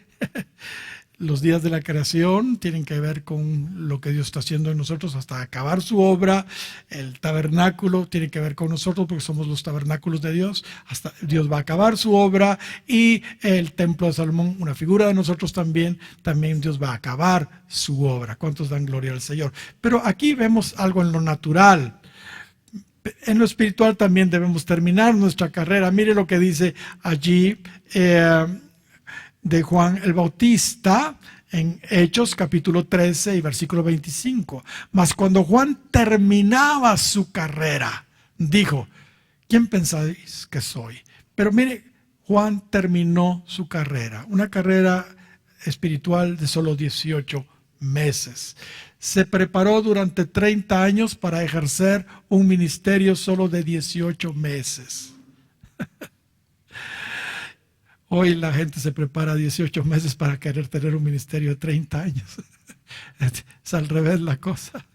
los días de la creación tienen que ver con lo que Dios está haciendo en nosotros hasta acabar su obra. El tabernáculo tiene que ver con nosotros porque somos los tabernáculos de Dios. Hasta Dios va a acabar su obra. Y el templo de Salomón, una figura de nosotros también Dios va a acabar su obra. ¿Cuántos dan gloria al Señor? Pero aquí vemos algo en lo natural. En lo espiritual también debemos terminar nuestra carrera. Mire lo que dice allí de Juan el Bautista en Hechos capítulo 13 y versículo 25. Mas cuando Juan terminaba su carrera, dijo, ¿quién pensáis que soy? Pero mire, Juan terminó su carrera, una carrera espiritual de solo 18 meses. Se preparó durante 30 años para ejercer un ministerio solo de 18 meses. Hoy la gente se prepara 18 meses para querer tener un ministerio de 30 años. Es al revés la cosa.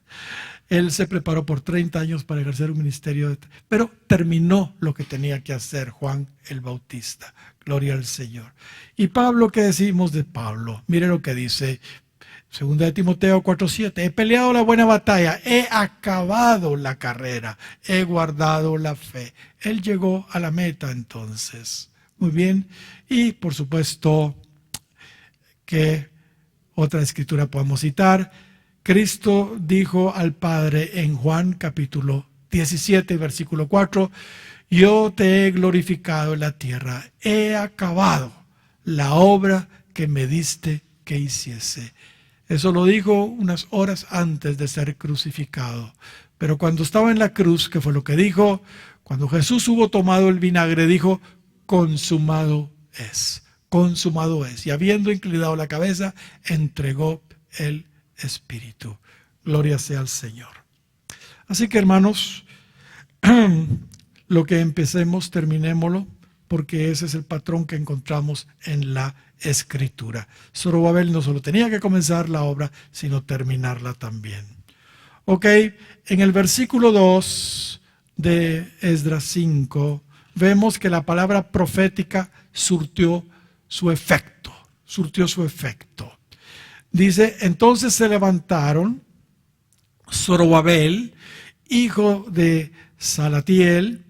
Él se preparó por 30 años para ejercer un ministerio, pero terminó lo que tenía que hacer Juan el Bautista. Gloria al Señor. Y Pablo, ¿qué decimos de Pablo? Mire lo que dice 2 de Timoteo 4:7. He peleado la buena batalla, he acabado la carrera, he guardado la fe. Él llegó a la meta entonces. Muy bien. Y por supuesto, ¿qué otra escritura podemos citar? Cristo dijo al Padre en Juan capítulo 17, versículo 4, yo te he glorificado en la tierra, he acabado la obra que me diste que hiciese. Eso lo dijo unas horas antes de ser crucificado. Pero cuando estaba en la cruz, ¿qué fue lo que dijo? Cuando Jesús hubo tomado el vinagre, dijo, consumado es. Y habiendo inclinado la cabeza, entregó el Espíritu. Gloria sea al Señor. Así que, hermanos, lo que empecemos, terminémoslo. porque ese es el patrón que encontramos en la Escritura. Zorobabel no solo tenía que comenzar la obra, sino terminarla también. Ok, en el versículo 2 de Esdras 5, vemos que la palabra profética surtió su efecto. Dice, entonces se levantaron Zorobabel, hijo de Salatiel,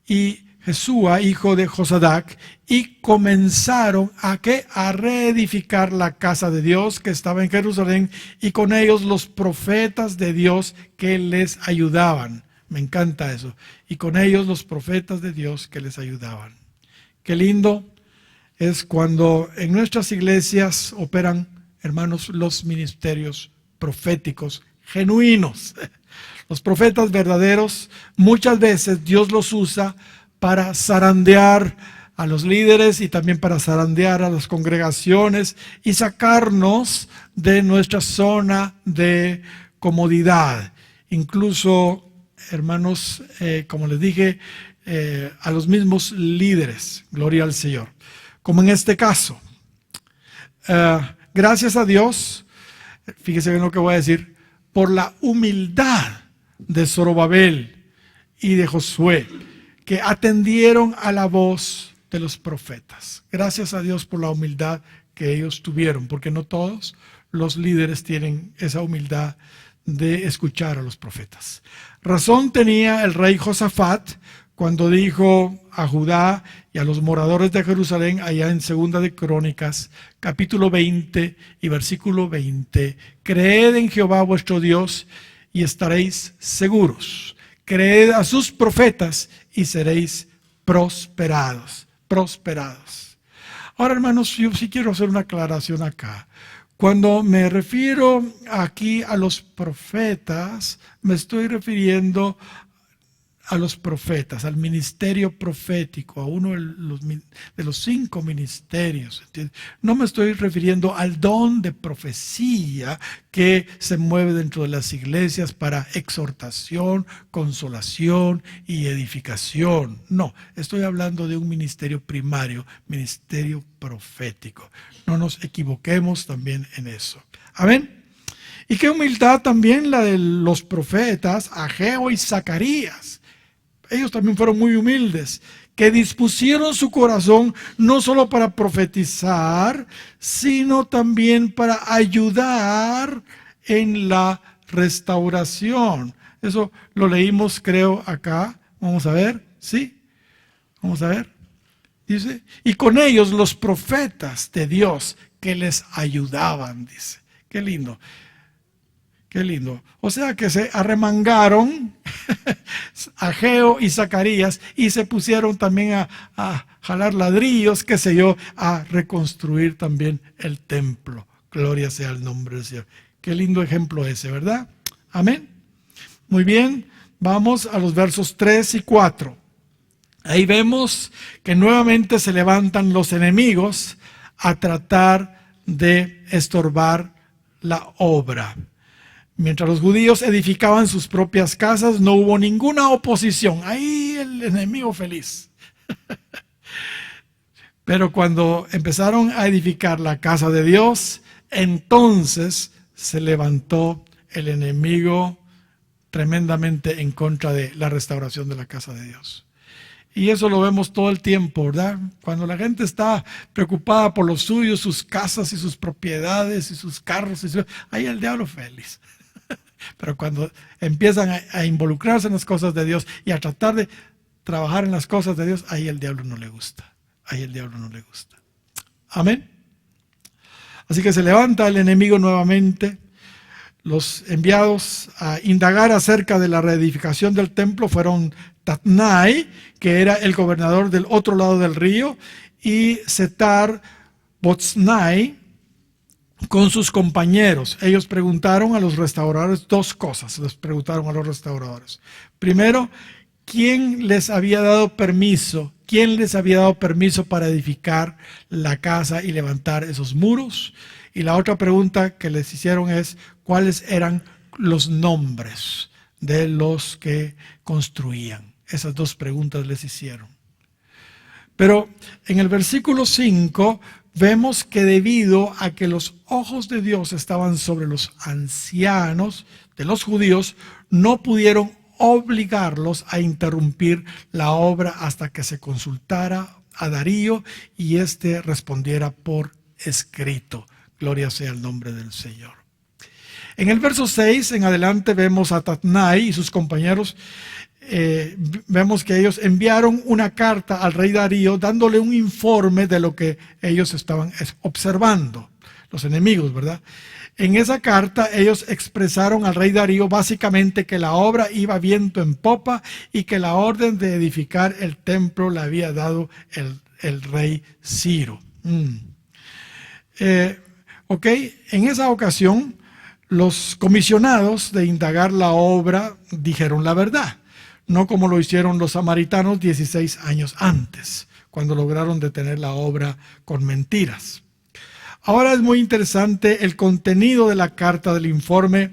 y Jesúa, hijo de Josadac, y comenzaron a reedificar la casa de Dios que estaba en Jerusalén, y con ellos los profetas de Dios que les ayudaban. Me encanta eso. Y con ellos los profetas de Dios que les ayudaban. Qué lindo es cuando en nuestras iglesias operan, hermanos, los ministerios proféticos genuinos. Los profetas verdaderos, muchas veces Dios los usa para zarandear a los líderes y también para zarandear a las congregaciones y sacarnos de nuestra zona de comodidad. Incluso, hermanos, como les dije, a los mismos líderes, gloria al Señor. Como en este caso, gracias a Dios, fíjese bien lo que voy a decir, por la humildad de Zorobabel y de Josué, que atendieron a la voz de los profetas. Gracias a Dios por la humildad que ellos tuvieron, porque no todos los líderes tienen esa humildad de escuchar a los profetas. Razón tenía el rey Josafat cuando dijo a Judá y a los moradores de Jerusalén, allá en 2 de Crónicas, capítulo 20 y versículo 20, creed en Jehová vuestro Dios y estaréis seguros. Creed a sus profetas y seréis prosperados. Ahora, hermanos, yo sí quiero hacer una aclaración acá. Cuando me refiero aquí a los profetas, me estoy refiriendo a los profetas, al ministerio profético, a uno de los 5 ministerios. ¿Entiendes? No me estoy refiriendo al don de profecía que se mueve dentro de las iglesias para exhortación, consolación y edificación. No, estoy hablando de un ministerio primario, ministerio profético. No nos equivoquemos también en eso. Amén. Y qué humildad también la de los profetas Ageo y Zacarías. Ellos también fueron muy humildes, que dispusieron su corazón no solo para profetizar, sino también para ayudar en la restauración. Eso lo leímos, creo, acá. Vamos a ver, ¿sí? Vamos a ver. Dice, y con ellos los profetas de Dios que les ayudaban, dice. Qué lindo. Qué lindo. O sea que se arremangaron Ageo y Zacarías y se pusieron también a jalar ladrillos, qué sé yo, a reconstruir también el templo. Gloria sea el nombre del Señor. Qué lindo ejemplo ese, ¿verdad? Amén. Muy bien, vamos a los versos 3 y 4. Ahí vemos que nuevamente se levantan los enemigos a tratar de estorbar la obra. Mientras los judíos edificaban sus propias casas, no hubo ninguna oposición. Ahí el enemigo feliz. Pero cuando empezaron a edificar la casa de Dios, entonces se levantó el enemigo tremendamente en contra de la restauración de la casa de Dios. Y eso lo vemos todo el tiempo, ¿verdad? Cuando la gente está preocupada por los suyos, sus casas y sus propiedades y sus carros, ahí el diablo feliz. Pero cuando empiezan a involucrarse en las cosas de Dios y a tratar de trabajar en las cosas de Dios, ahí el diablo no le gusta. Ahí el diablo no le gusta. Amén. Así que se levanta el enemigo nuevamente. Los enviados a indagar acerca de la reedificación del templo fueron Tatnai, que era el gobernador del otro lado del río, y Setar Boznai, con sus compañeros. Ellos preguntaron a los restauradores 2 cosas. Les preguntaron a los restauradores. Primero, ¿quién les había dado permiso? ¿Quién les había dado permiso para edificar la casa y levantar esos muros? Y la otra pregunta que les hicieron es, ¿cuáles eran los nombres de los que construían? Esas 2 preguntas les hicieron. Pero en el versículo 5 vemos que debido a que los ojos de Dios estaban sobre los ancianos de los judíos, no pudieron obligarlos a interrumpir la obra hasta que se consultara a Darío y éste respondiera por escrito. Gloria sea el nombre del Señor. En el verso 6 en adelante vemos a Tatnai y sus compañeros. Vemos que ellos enviaron una carta al rey Darío dándole un informe de lo que ellos estaban observando, los enemigos, ¿verdad? En esa carta ellos expresaron al rey Darío básicamente que la obra iba viento en popa y que la orden de edificar el templo la había dado el rey Ciro. En esa ocasión los comisionados de indagar la obra dijeron la verdad, no como lo hicieron los samaritanos 16 años antes, cuando lograron detener la obra con mentiras. Ahora es muy interesante el contenido de la carta del informe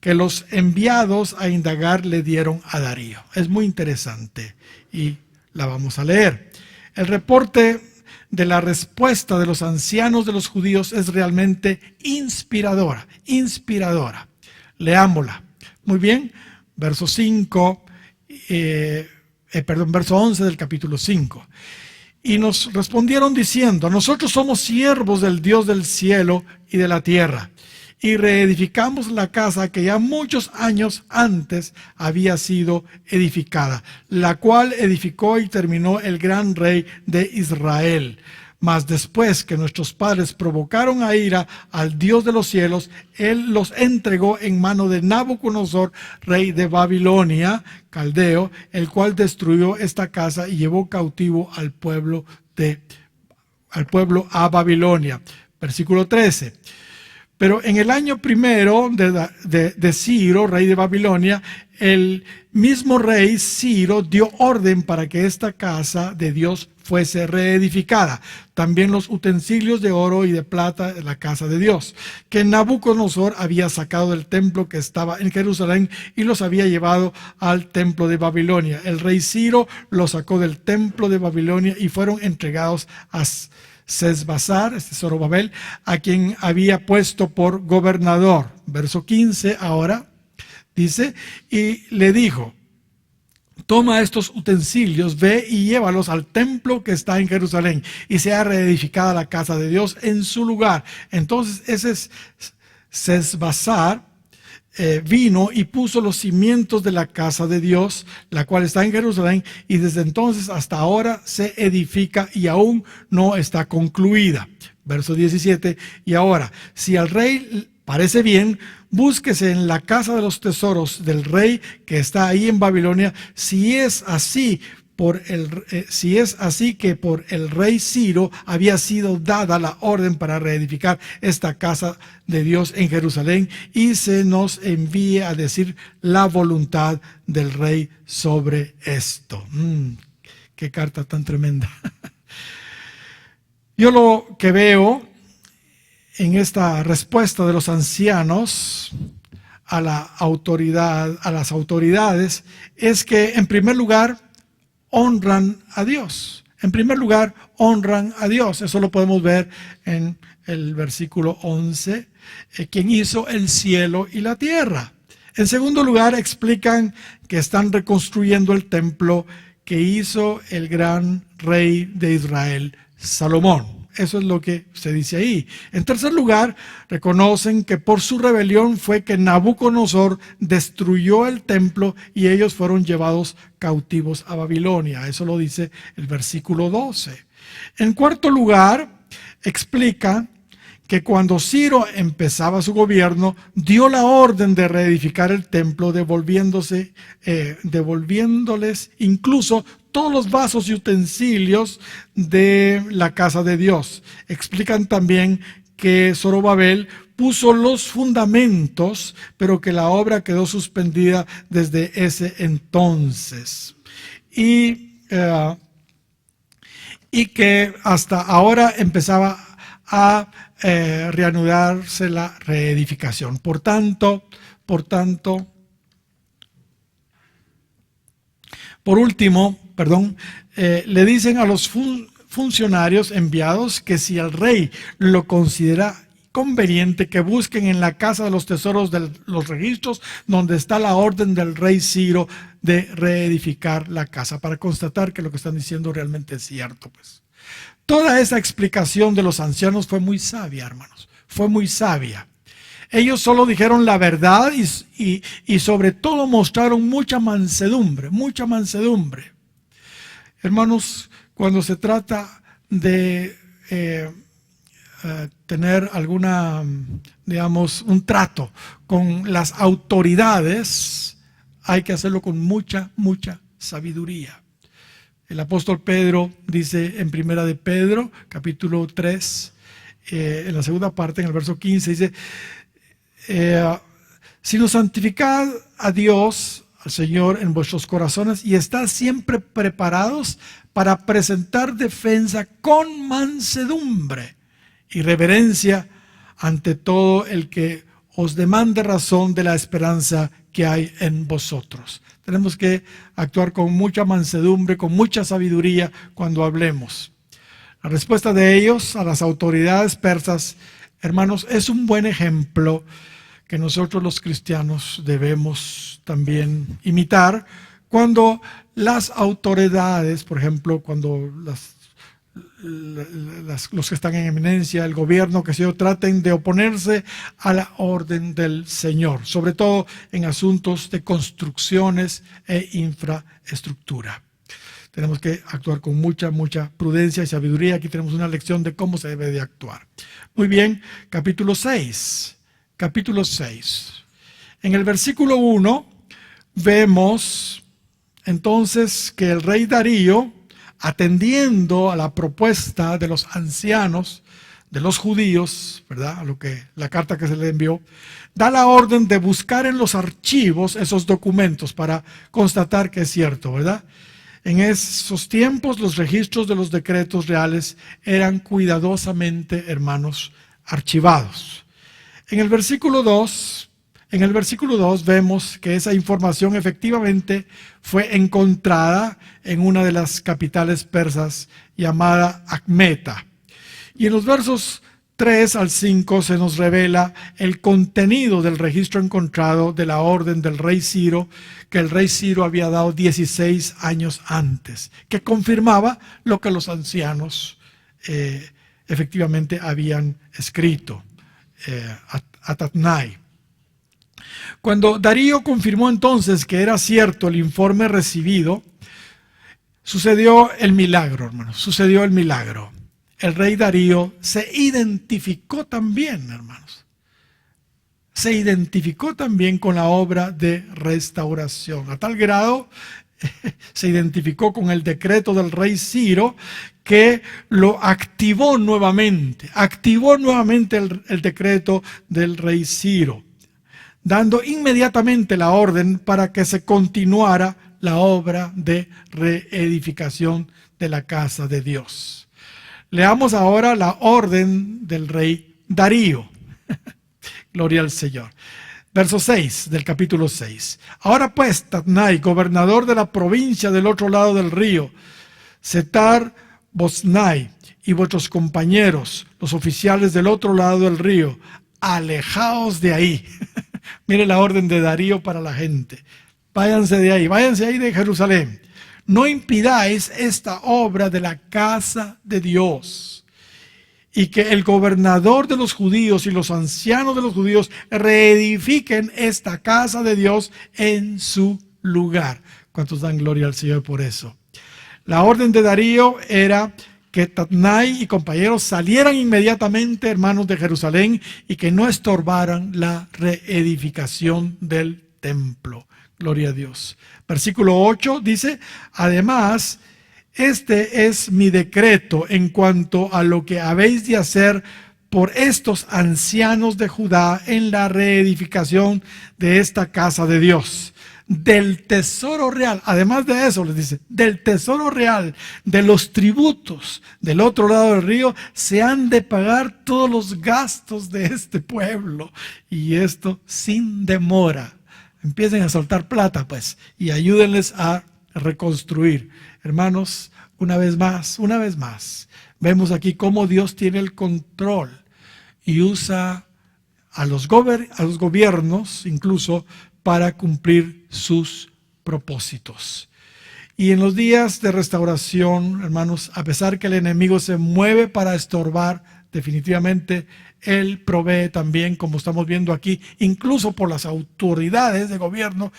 que los enviados a indagar le dieron a Darío. Es muy interesante y la vamos a leer. El reporte de la respuesta de los ancianos de los judíos es realmente inspiradora. Leámosla. Muy bien, verso 5. Verso 11 del capítulo 5. Y nos respondieron diciendo: nosotros somos siervos del Dios del cielo y de la tierra, y reedificamos la casa que ya muchos años antes había sido edificada, la cual edificó y terminó el gran rey de Israel. Mas después que nuestros padres provocaron a ira al Dios de los cielos, Él los entregó en mano de Nabucodonosor, rey de Babilonia, caldeo, el cual destruyó esta casa y llevó cautivo al pueblo a Babilonia. Versículo 13. Pero en el año primero de Ciro, rey de Babilonia, el mismo rey Ciro dio orden para que esta casa de Dios fuese reedificada. También los utensilios de oro y de plata de la casa de Dios, que Nabucodonosor había sacado del templo que estaba en Jerusalén y los había llevado al templo de Babilonia. El rey Ciro los sacó del templo de Babilonia y fueron entregados a Sesbazar, Zorobabel, a quien había puesto por gobernador. Verso 15 ahora dice: y le dijo: toma estos utensilios, ve y llévalos al templo que está en Jerusalén y sea reedificada la casa de Dios en su lugar. Entonces ese Sesbazar vino y puso los cimientos de la casa de Dios, la cual está en Jerusalén, y desde entonces hasta ahora se edifica y aún no está concluida. Verso 17, y ahora, si al rey parece bien, búsquese en la casa de los tesoros del rey que está ahí en Babilonia, si es así que por el rey Ciro había sido dada la orden para reedificar esta casa de Dios en Jerusalén, y se nos envíe a decir la voluntad del rey sobre esto. Qué carta tan tremenda. Yo lo que veo en esta respuesta de los ancianos a las autoridades, es que en primer lugar honran a Dios. En primer lugar, honran a Dios. Eso lo podemos ver en el versículo 11, quien hizo el cielo y la tierra. En segundo lugar, explican que están reconstruyendo el templo que hizo el gran rey de Israel, Salomón. Eso es lo que se dice ahí. En tercer lugar, reconocen que por su rebelión fue que Nabucodonosor destruyó el templo y ellos fueron llevados cautivos a Babilonia. Eso lo dice el versículo 12. En cuarto lugar, explica que cuando Ciro empezaba su gobierno, dio la orden de reedificar el templo, devolviéndoles incluso todos los vasos y utensilios de la casa de Dios. Explican también que Zorobabel puso los fundamentos, pero que la obra quedó suspendida desde ese entonces. Y que hasta ahora empezaba a reanudarse la reedificación. Por tanto, por último, le dicen a los funcionarios enviados que si el rey lo considera conveniente, que busquen en la casa de los tesoros de los registros donde está la orden del rey Ciro de reedificar la casa, para constatar que lo que están diciendo realmente es cierto. Pues toda esa explicación de los ancianos fue muy sabia, hermanos, fue muy sabia. Ellos solo dijeron la verdad y sobre todo mostraron mucha mansedumbre, mucha mansedumbre. Hermanos, cuando se trata de tener alguna, digamos, un trato con las autoridades, hay que hacerlo con mucha, mucha sabiduría. El apóstol Pedro dice en Primera de Pedro, capítulo 3, en la segunda parte, en el verso 15, dice: sino santificad a Dios, al Señor, en vuestros corazones y estad siempre preparados para presentar defensa con mansedumbre y reverencia ante todo el que os demande razón de la esperanza que hay en vosotros. Tenemos que actuar con mucha mansedumbre, con mucha sabiduría cuando hablemos. La respuesta de ellos a las autoridades persas, hermanos, es un buen ejemplo que nosotros los cristianos debemos también imitar cuando las autoridades, por ejemplo, cuando los que están en eminencia, el gobierno, que se traten de oponerse a la orden del Señor, sobre todo en asuntos de construcciones e infraestructura. Tenemos que actuar con mucha, mucha prudencia y sabiduría. Aquí tenemos una lección de cómo se debe de actuar. Muy bien, capítulo 6. Capítulo 6. En el versículo 1 vemos entonces que el rey Darío, atendiendo a la propuesta de los ancianos, de los judíos, ¿verdad?, a lo que la carta que se le envió, da la orden de buscar en los archivos esos documentos para constatar que es cierto, ¿verdad? En esos tiempos los registros de los decretos reales eran cuidadosamente, hermanos, archivados. En el versículo 2 vemos que esa información efectivamente fue encontrada en una de las capitales persas llamada Acmeta. Y en los versos 3 al 5 se nos revela el contenido del registro encontrado de la orden del rey Ciro, que el rey Ciro había dado 16 años antes, que confirmaba lo que los ancianos efectivamente habían escrito. A Tatnai. Cuando Darío confirmó entonces que era cierto el informe recibido, sucedió el milagro, hermanos, sucedió el milagro. El rey Darío se identificó también, hermanos, se identificó también con la obra de restauración, a tal grado se identificó con el decreto del rey Ciro, que lo activó nuevamente el decreto del rey Ciro, dando inmediatamente la orden para que se continuara la obra de reedificación de la casa de Dios. Leamos ahora la orden del rey Darío. Gloria al Señor. Verso 6 del capítulo 6. Ahora pues, Tatnai, gobernador de la provincia del otro lado del río, Setar Boznai y vuestros compañeros, los oficiales del otro lado del río, alejaos de ahí. Mire la orden de Darío para la gente. Váyanse de ahí de Jerusalén. No impidáis esta obra de la casa de Dios. Y que el gobernador de los judíos y los ancianos de los judíos reedifiquen esta casa de Dios en su lugar. ¿Cuántos dan gloria al Señor por eso? La orden de Darío era que Tatnai y compañeros salieran inmediatamente, hermanos, de Jerusalén, y que no estorbaran la reedificación del templo. Gloria a Dios. Versículo 8 dice: además, este es mi decreto en cuanto a lo que habéis de hacer por estos ancianos de Judá en la reedificación de esta casa de Dios. Del tesoro real, además de eso les dice, del tesoro real, de los tributos del otro lado del río, se han de pagar todos los gastos de este pueblo, y esto sin demora. Empiecen a soltar plata, pues, y ayúdenles a reconstruir. Hermanos, una vez más, vemos aquí cómo Dios tiene el control y usa a los gobiernos incluso para cumplir sus propósitos. Y en los días de restauración, hermanos, a pesar que el enemigo se mueve para estorbar, definitivamente Él provee también, como estamos viendo aquí, incluso por las autoridades de gobierno,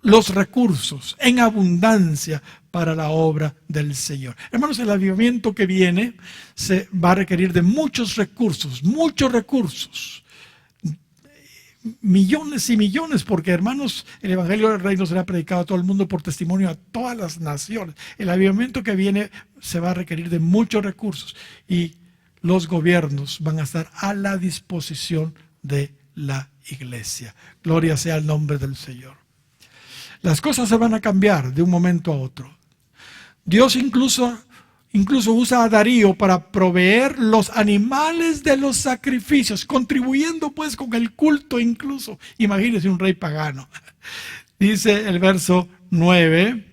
los recursos en abundancia para la obra del Señor. Hermanos, el avivamiento que viene se va a requerir de muchos recursos, millones y millones, porque hermanos, el Evangelio del Reino será predicado a todo el mundo por testimonio a todas las naciones. El avivamiento que viene se va a requerir de muchos recursos y los gobiernos van a estar a la disposición de la iglesia. Gloria sea el nombre del Señor. Las cosas se van a cambiar de un momento a otro. Dios incluso usa a Darío para proveer los animales de los sacrificios, contribuyendo pues con el culto incluso. Imagínense un rey pagano. Dice el verso 9,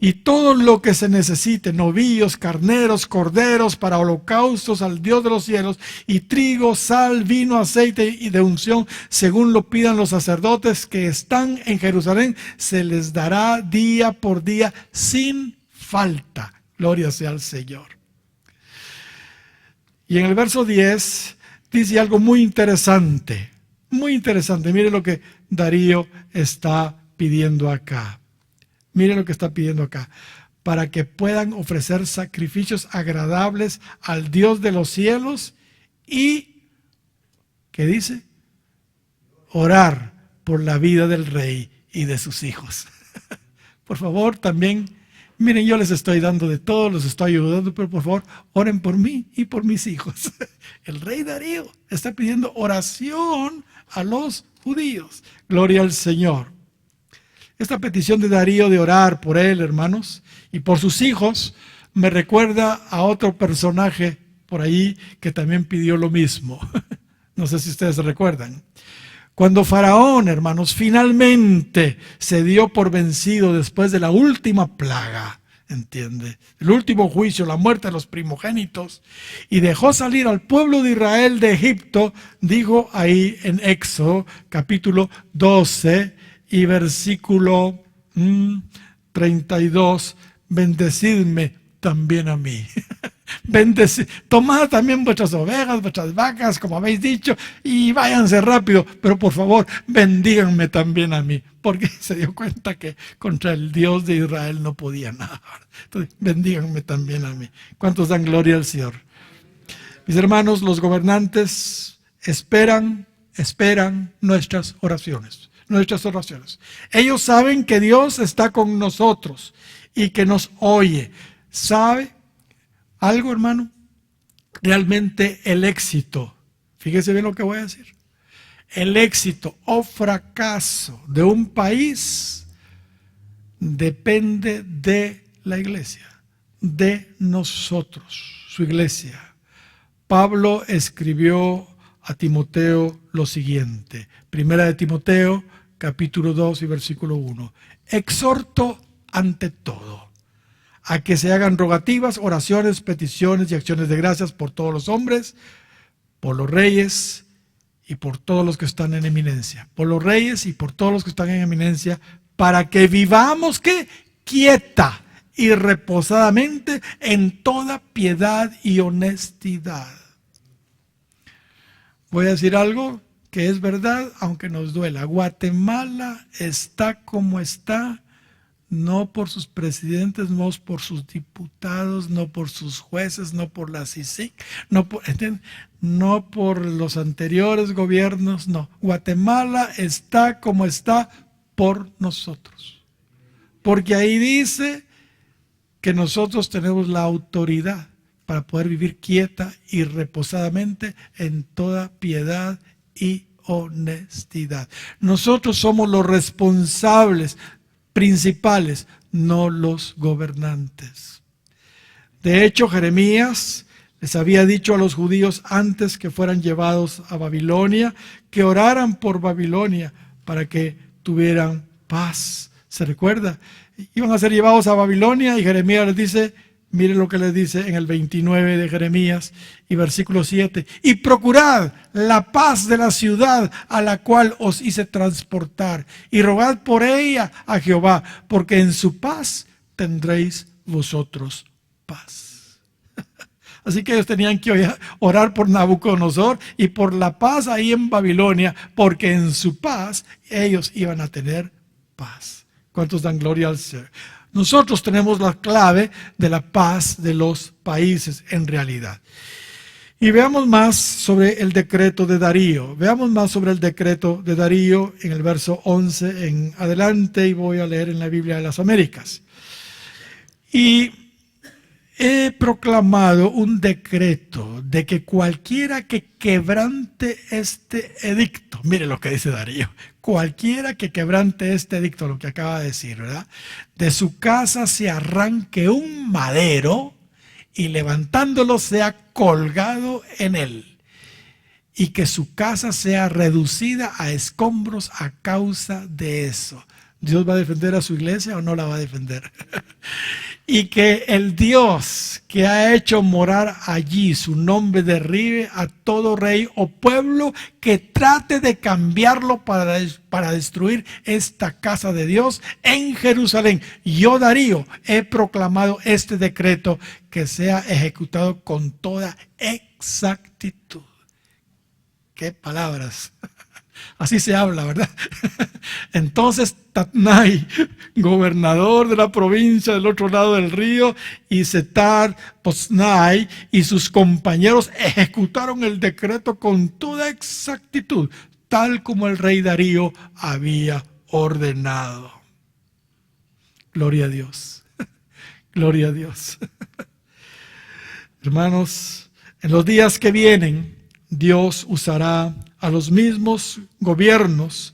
y todo lo que se necesite, novillos, carneros, corderos para holocaustos al Dios de los cielos, y trigo, sal, vino, aceite y de unción, según lo pidan los sacerdotes que están en Jerusalén, se les dará día por día sin falta. Gloria sea al Señor. Y en el verso 10 dice algo muy interesante. Muy interesante. Mire lo que Darío está pidiendo acá. Mire lo que está pidiendo acá. Para que puedan ofrecer sacrificios agradables al Dios de los cielos y, ¿qué dice? Orar por la vida del rey y de sus hijos. Por favor, también, miren, yo les estoy dando de todo, los estoy ayudando, pero por favor, oren por mí y por mis hijos. El rey Darío está pidiendo oración a los judíos. Gloria al Señor. Esta petición de Darío de orar por él, hermanos, y por sus hijos, me recuerda a otro personaje por ahí que también pidió lo mismo. No sé si ustedes recuerdan. Cuando Faraón, hermanos, finalmente se dio por vencido después de la última plaga, ¿entiende? El último juicio, la muerte de los primogénitos, y dejó salir al pueblo de Israel de Egipto, dijo ahí en Éxodo, capítulo 12, y versículo 32, bendecidme también a mí. Tomad también vuestras ovejas, vuestras vacas, como habéis dicho, y váyanse rápido, pero por favor, bendíganme también a mí, porque se dio cuenta que contra el Dios de Israel no podía nada. Entonces, bendíganme también a mí. ¿Cuántos dan gloria al Señor? Mis hermanos, los gobernantes esperan nuestras oraciones. Ellos saben que Dios está con nosotros y que nos oye. ¿Sabe algo, hermano? Realmente el éxito, fíjese bien lo que voy a decir, el éxito o fracaso de un país depende de la iglesia, de nosotros, su iglesia. Pablo escribió a Timoteo lo siguiente, primera de Timoteo, capítulo 2 y versículo 1. Exhorto ante todo a que se hagan rogativas, oraciones, peticiones y acciones de gracias por todos los hombres, por los reyes y por todos los que están en eminencia. Por los reyes y por todos los que están en eminencia, para que vivamos, ¿qué? Quieta y reposadamente en toda piedad y honestidad. Voy a decir algo que es verdad, aunque nos duela. Guatemala está como está, no por sus presidentes, no por sus diputados, no por sus jueces, no por la CICIG, no por los anteriores gobiernos, no. Guatemala está como está por nosotros. Porque ahí dice que nosotros tenemos la autoridad para poder vivir quieta y reposadamente en toda piedad y honestidad. Nosotros somos los responsables principales, no los gobernantes. De hecho, Jeremías les había dicho a los judíos antes que fueran llevados a Babilonia, que oraran por Babilonia para que tuvieran paz. ¿Se recuerda? Iban a ser llevados a Babilonia y Jeremías les dice, mire lo que les dice en el 29 de Jeremías y versículo 7. Y procurad la paz de la ciudad a la cual os hice transportar y rogad por ella a Jehová, porque en su paz tendréis vosotros paz. Así que ellos tenían que orar por Nabucodonosor y por la paz ahí en Babilonia, porque en su paz ellos iban a tener paz. ¿Cuántos dan gloria al Señor? Nosotros tenemos la clave de la paz de los países en realidad. Y veamos más sobre el decreto de Darío. Veamos más sobre el decreto de Darío en el verso 11 en adelante, y voy a leer en la Biblia de las Américas. Y he proclamado un decreto de que cualquiera que quebrante este edicto, mire lo que dice Darío, cualquiera que quebrante este edicto, lo que acaba de decir, ¿verdad? De su casa se arranque un madero y levantándolo sea colgado en él, y que su casa sea reducida a escombros a causa de eso. ¿Dios va a defender a su iglesia o no la va a defender? Y que el Dios que ha hecho morar allí su nombre derribe a todo rey o pueblo que trate de cambiarlo para destruir esta casa de Dios en Jerusalén. Yo, Darío, he proclamado este decreto, que sea ejecutado con toda exactitud. ¿Qué palabras? Así se habla, ¿verdad? Entonces Tatnai, gobernador de la provincia del otro lado del río, y Setar Boznai y sus compañeros ejecutaron el decreto con toda exactitud, tal como el rey Darío había ordenado. Gloria a Dios. Gloria a Dios. Hermanos, en los días que vienen, Dios usará a los mismos gobiernos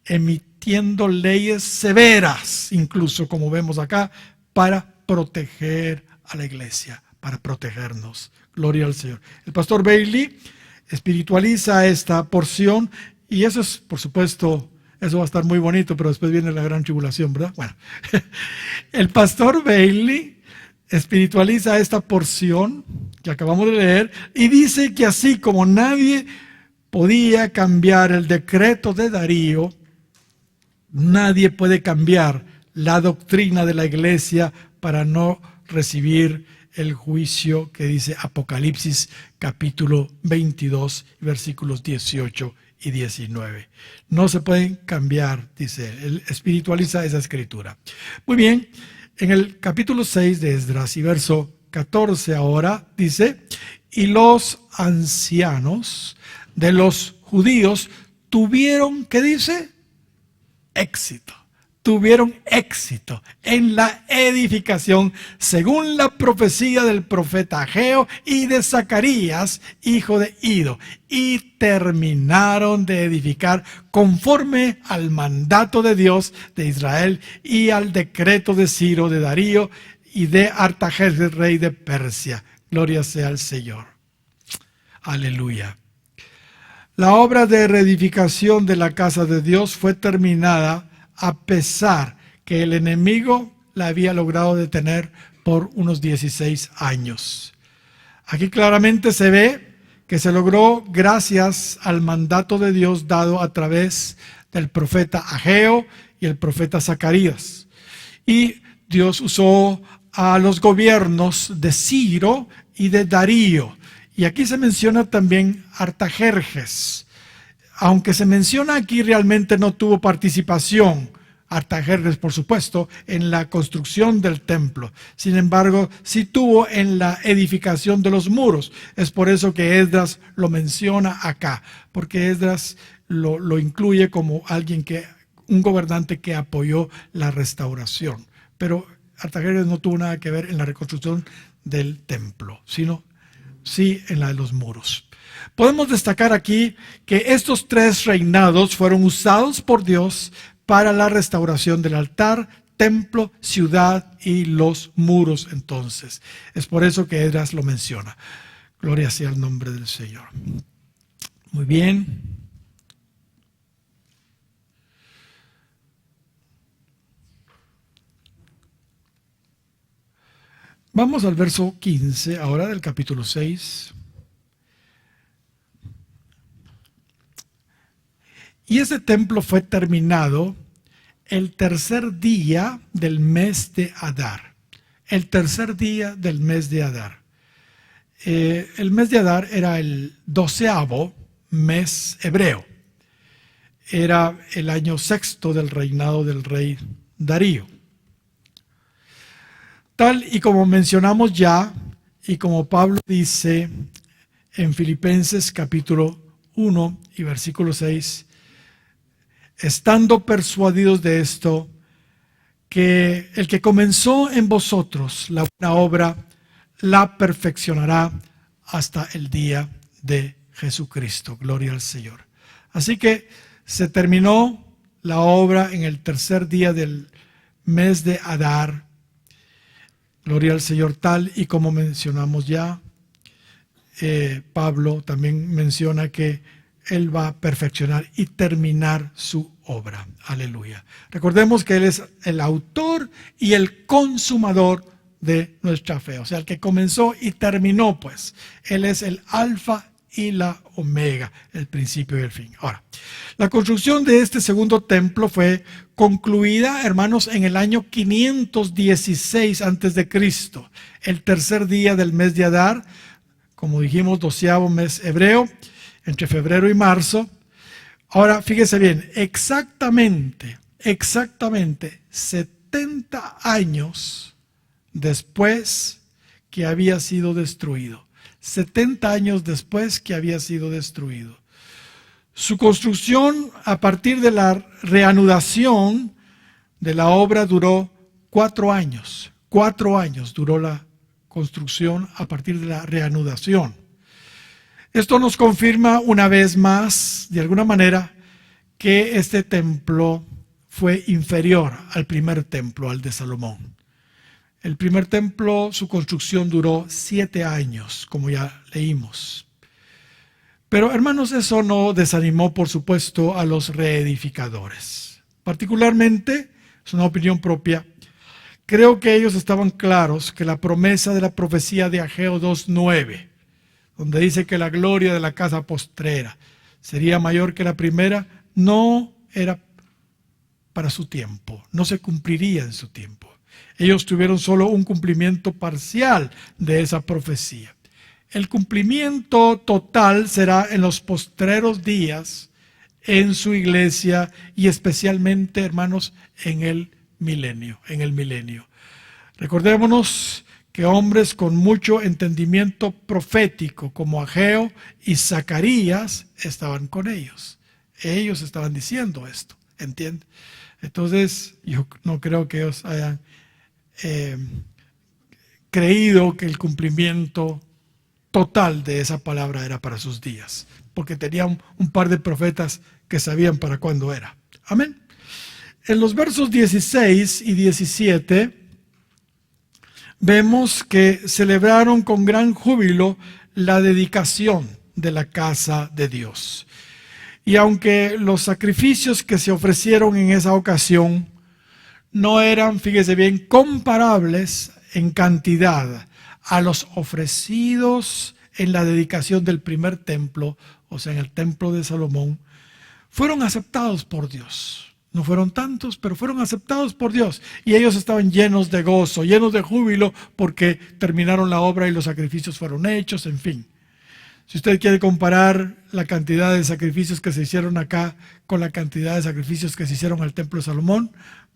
emitiendo leyes severas, incluso como vemos acá, para proteger a la iglesia, para protegernos. Gloria al Señor. El pastor Bailey espiritualiza esta porción, y eso es, por supuesto, eso va a estar muy bonito, pero después viene la gran tribulación, ¿verdad? Bueno, el pastor Bailey espiritualiza esta porción que acabamos de leer y dice que así como nadie podía cambiar el decreto de Darío, nadie puede cambiar la doctrina de la iglesia para no recibir el juicio que dice Apocalipsis capítulo 22, versículos 18 y 19. No se pueden cambiar, dice él, espiritualiza esa escritura. Muy bien, en el capítulo 6 de Esdras y verso 14 ahora dice, y los ancianos de los judíos tuvieron, ¿qué dice? Éxito. Tuvieron éxito en la edificación según la profecía del profeta Ageo y de Zacarías, hijo de Ido, y terminaron de edificar conforme al mandato de Dios de Israel y al decreto de Ciro, de Darío y de Artajerjes, rey de Persia. Gloria sea al Señor. Aleluya. La obra de reedificación de la casa de Dios fue terminada a pesar que el enemigo la había logrado detener por unos 16 años. Aquí claramente se ve que se logró gracias al mandato de Dios dado a través del profeta Ageo y el profeta Zacarías. Y Dios usó a los gobiernos de Ciro y de Darío. Y aquí se menciona también Artajerjes. Aunque se menciona aquí, realmente no tuvo participación Artajerjes, por supuesto, en la construcción del templo. Sin embargo, sí tuvo en la edificación de los muros. Es por eso que Esdras lo menciona acá, porque Esdras lo incluye como un gobernante que apoyó la restauración. Pero Artajerjes no tuvo nada que ver en la reconstrucción del templo, sino sí en la de los muros. Podemos destacar aquí que estos tres reinados fueron usados por Dios para la restauración del altar, templo, ciudad y los muros entonces. Es por eso que Esdras lo menciona. Gloria sea el nombre del Señor. Muy bien. Vamos al verso 15 ahora del capítulo 6. Y ese templo fue terminado el tercer día del mes de Adar. El tercer día del mes de Adar. El mes de Adar era el 12º mes hebreo. Era el año sexto del reinado del rey Darío. Tal y como mencionamos ya, y como Pablo dice en Filipenses capítulo 1 y versículo 6, estando persuadidos de esto, que el que comenzó en vosotros la buena obra, la perfeccionará hasta el día de Jesucristo. Gloria al Señor. Así que se terminó la obra en el tercer día del mes de Adar. Gloria al Señor, tal y como mencionamos ya. Pablo también menciona que Él va a perfeccionar y terminar su obra. Aleluya. Recordemos que Él es el autor y el consumador de nuestra fe. O sea, el que comenzó y terminó, pues. Él es el alfa y la omega, el principio y el fin. Ahora, la construcción de este segundo templo fue concluida, hermanos, en el año 516 a.C., el tercer día del mes de Adar, como dijimos, 12º mes hebreo, entre febrero y marzo. Ahora, fíjese bien, exactamente 70 años después que había sido destruido. 70 años después que había sido destruido. Su construcción a partir de la reanudación de la obra duró 4 años. 4 años duró la construcción a partir de la reanudación. Esto nos confirma una vez más, de alguna manera, que este templo fue inferior al primer templo, al de Salomón. El primer templo, su construcción duró 7 años, como ya leímos. Pero, hermanos, eso no desanimó, por supuesto, a los reedificadores. Particularmente, es una opinión propia, creo que ellos estaban claros que la promesa de la profecía de Ageo 2:9, donde dice que la gloria de la casa postrera sería mayor que la primera, no era para su tiempo, no se cumpliría en su tiempo. Ellos tuvieron solo un cumplimiento parcial de esa profecía. El cumplimiento total será en los postreros días en su iglesia y especialmente, hermanos, en el milenio. Recordémonos que hombres con mucho entendimiento profético como Ageo y Zacarías estaban con ellos. Ellos estaban diciendo esto, ¿entiende? Entonces, yo no creo que ellos hayan creído que el cumplimiento total de esa palabra era para sus días, porque tenían un par de profetas que sabían para cuándo era. Amén. En los versos 16 y 17 vemos que celebraron con gran júbilo la dedicación de la casa de Dios. Y aunque los sacrificios que se ofrecieron en esa ocasión no eran, fíjese bien, comparables en cantidad a los ofrecidos en la dedicación del primer templo, o sea, en el templo de Salomón, fueron aceptados por Dios. No fueron tantos, pero fueron aceptados por Dios. Y ellos estaban llenos de gozo, llenos de júbilo, porque terminaron la obra y los sacrificios fueron hechos, en fin. Si usted quiere comparar la cantidad de sacrificios que se hicieron acá con la cantidad de sacrificios que se hicieron al templo de Salomón,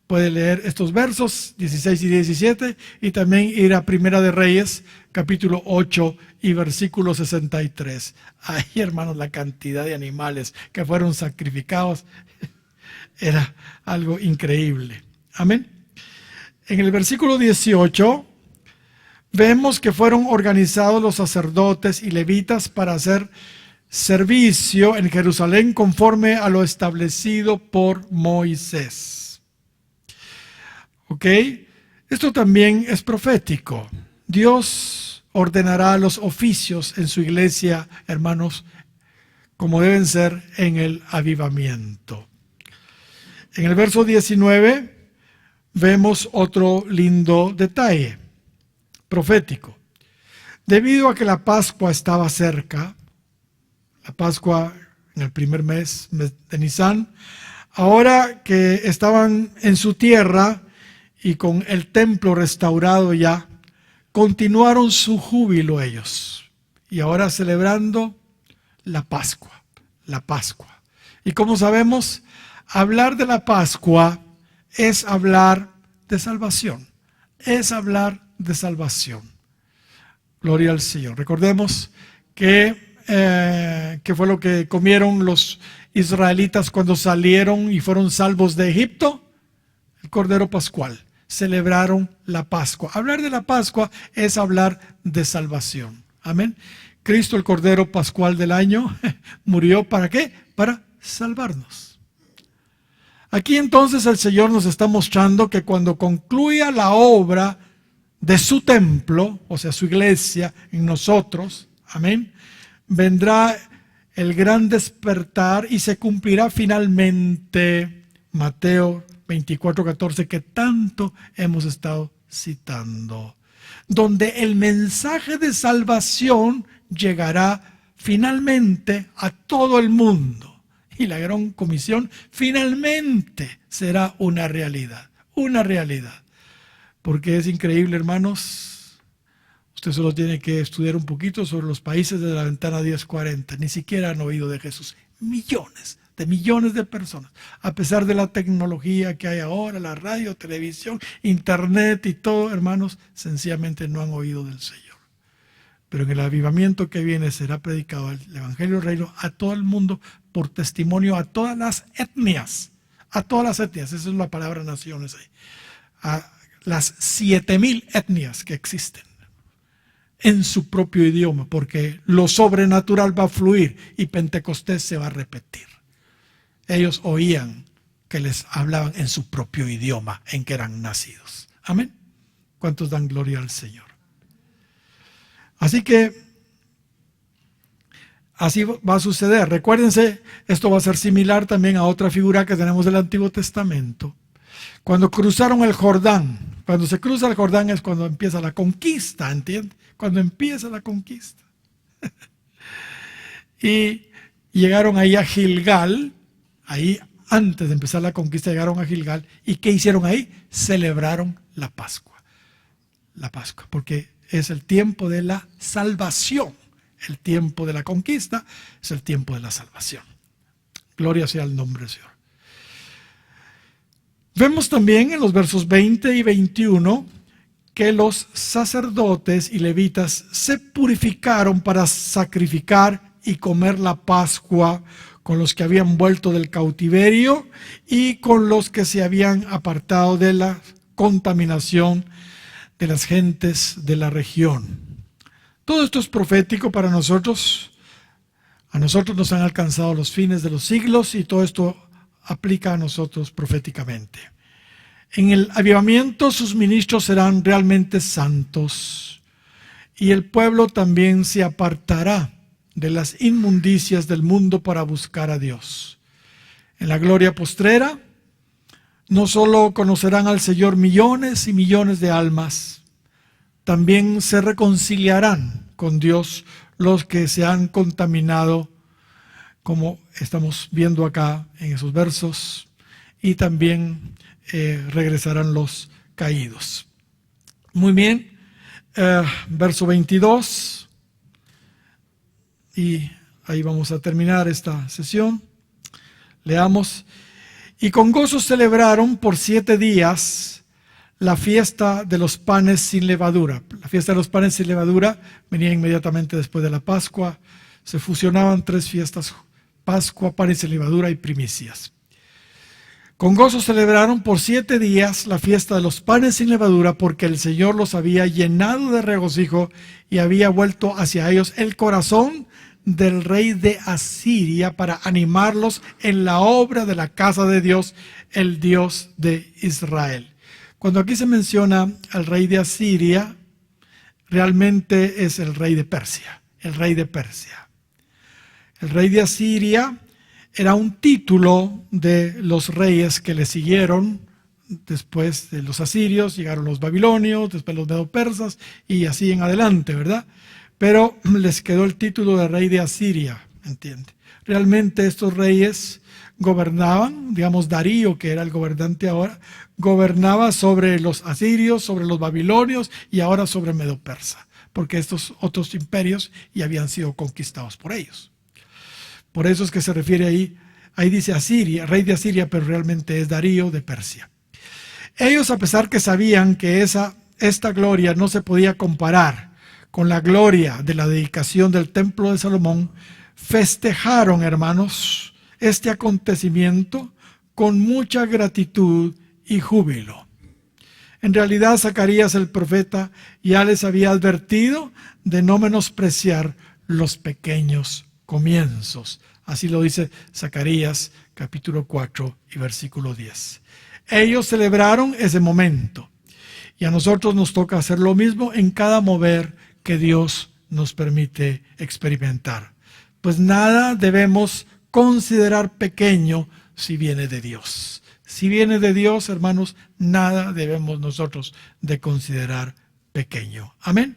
puede leer estos versos 16 y 17 y también ir a Primera de Reyes, capítulo 8 y versículo 63. Ahí, hermanos, la cantidad de animales que fueron sacrificados era algo increíble. Amén. En el versículo 18 vemos que fueron organizados los sacerdotes y levitas para hacer servicio en Jerusalén conforme a lo establecido por Moisés. ¿Ok? Esto también es profético. Dios ordenará los oficios en su iglesia, hermanos, como deben ser en el avivamiento. En el verso 19 vemos otro lindo detalle. profético. Debido a que la Pascua estaba cerca, la Pascua en el primer mes de Nisan, ahora que estaban en su tierra y con el templo restaurado ya, continuaron su júbilo ellos. Y ahora celebrando la Pascua, la Pascua. Y como sabemos, hablar de la Pascua es hablar de salvación. Es hablar de salvación. Gloria al Señor. Recordemos que fue lo que comieron los israelitas cuando salieron y fueron salvos de Egipto. El Cordero Pascual. Celebraron la Pascua. Hablar de la Pascua es hablar de salvación. Amén. Cristo, el Cordero Pascual del año, murió ¿para qué? Para salvarnos. Aquí entonces el Señor nos está mostrando que cuando concluya la obra de su templo, o sea, su iglesia en nosotros, amén, vendrá el gran despertar y se cumplirá finalmente Mateo 24:14, que tanto hemos estado citando, donde el mensaje de salvación llegará finalmente a todo el mundo y la gran comisión finalmente será una realidad, porque es increíble, hermanos. Usted solo tiene que estudiar un poquito sobre los países de la ventana 1040, ni siquiera han oído de Jesús. Millones de personas, a pesar de la tecnología que hay ahora, la radio, televisión, internet y todo, hermanos, sencillamente no han oído del Señor. Pero en el avivamiento que viene será predicado el Evangelio del Reino a todo el mundo por testimonio a todas las etnias, esa es la palabra naciones ahí, a las 7,000 etnias que existen en su propio idioma, porque lo sobrenatural va a fluir y Pentecostés se va a repetir. Ellos oían que les hablaban en su propio idioma en que eran nacidos. Amén. ¿Cuántos dan gloria al Señor? Así que así va a suceder. Recuérdense, esto va a ser similar también a otra figura que tenemos del Antiguo Testamento. Cuando cruzaron el Jordán, cuando se cruza el Jordán es cuando empieza la conquista, ¿entiendes? Cuando empieza la conquista. Y llegaron ahí a Gilgal. Ahí, antes de empezar la conquista, llegaron a Gilgal. ¿Y qué hicieron ahí? Celebraron la Pascua. La Pascua, porque es el tiempo de la salvación. El tiempo de la conquista es el tiempo de la salvación. Gloria sea el nombre del Señor. Vemos también en los versos 20 y 21 que los sacerdotes y levitas se purificaron para sacrificar y comer la Pascua con los que habían vuelto del cautiverio y con los que se habían apartado de la contaminación de las gentes de la región. Todo esto es profético para nosotros. A nosotros nos han alcanzado los fines de los siglos y todo esto aplica a nosotros proféticamente. En el avivamiento sus ministros serán realmente santos y el pueblo también se apartará de las inmundicias del mundo para buscar a Dios. En la gloria postrera, no solo conocerán al Señor millones y millones de almas, también se reconciliarán con Dios los que se han contaminado, como estamos viendo acá en esos versos, y también regresarán los caídos. Muy bien, verso 22. Y ahí vamos a terminar esta sesión. Leamos. Y con gozo celebraron por 7 días la fiesta de los panes sin levadura. La fiesta de los panes sin levadura venía inmediatamente después de la Pascua. Se fusionaban 3 fiestas: Pascua, panes sin levadura y primicias. Con gozo celebraron por 7 días la fiesta de los panes sin levadura, porque el Señor los había llenado de regocijo y había vuelto hacia ellos el corazón del rey de Asiria para animarlos en la obra de la casa de Dios, el Dios de Israel. Cuando aquí se menciona al rey de Asiria, realmente es el rey de Persia, el rey de Persia. El rey de Asiria era un título de los reyes que le siguieron después de los asirios llegaron los babilonios, después los medo-persas y así en adelante, ¿verdad? Pero les quedó el título de rey de Asiria, ¿entiende? Realmente estos reyes gobernaban, digamos Darío, que era el gobernante ahora, gobernaba sobre los asirios, sobre los babilonios y ahora sobre Medo-Persa, porque estos otros imperios ya habían sido conquistados por ellos. Por eso es que se refiere ahí dice Asiria, rey de Asiria, pero realmente es Darío de Persia. Ellos, a pesar que sabían que esta gloria no se podía comparar con la gloria de la dedicación del templo de Salomón, festejaron, hermanos, este acontecimiento con mucha gratitud y júbilo. En realidad, Zacarías el profeta ya les había advertido de no menospreciar los pequeños comienzos. Así lo dice Zacarías capítulo 4 y versículo 10. Ellos celebraron ese momento y a nosotros nos toca hacer lo mismo en cada mover que Dios nos permite experimentar. Pues nada debemos considerar pequeño si viene de Dios. Si viene de Dios, hermanos, nada debemos nosotros de considerar pequeño. Amén.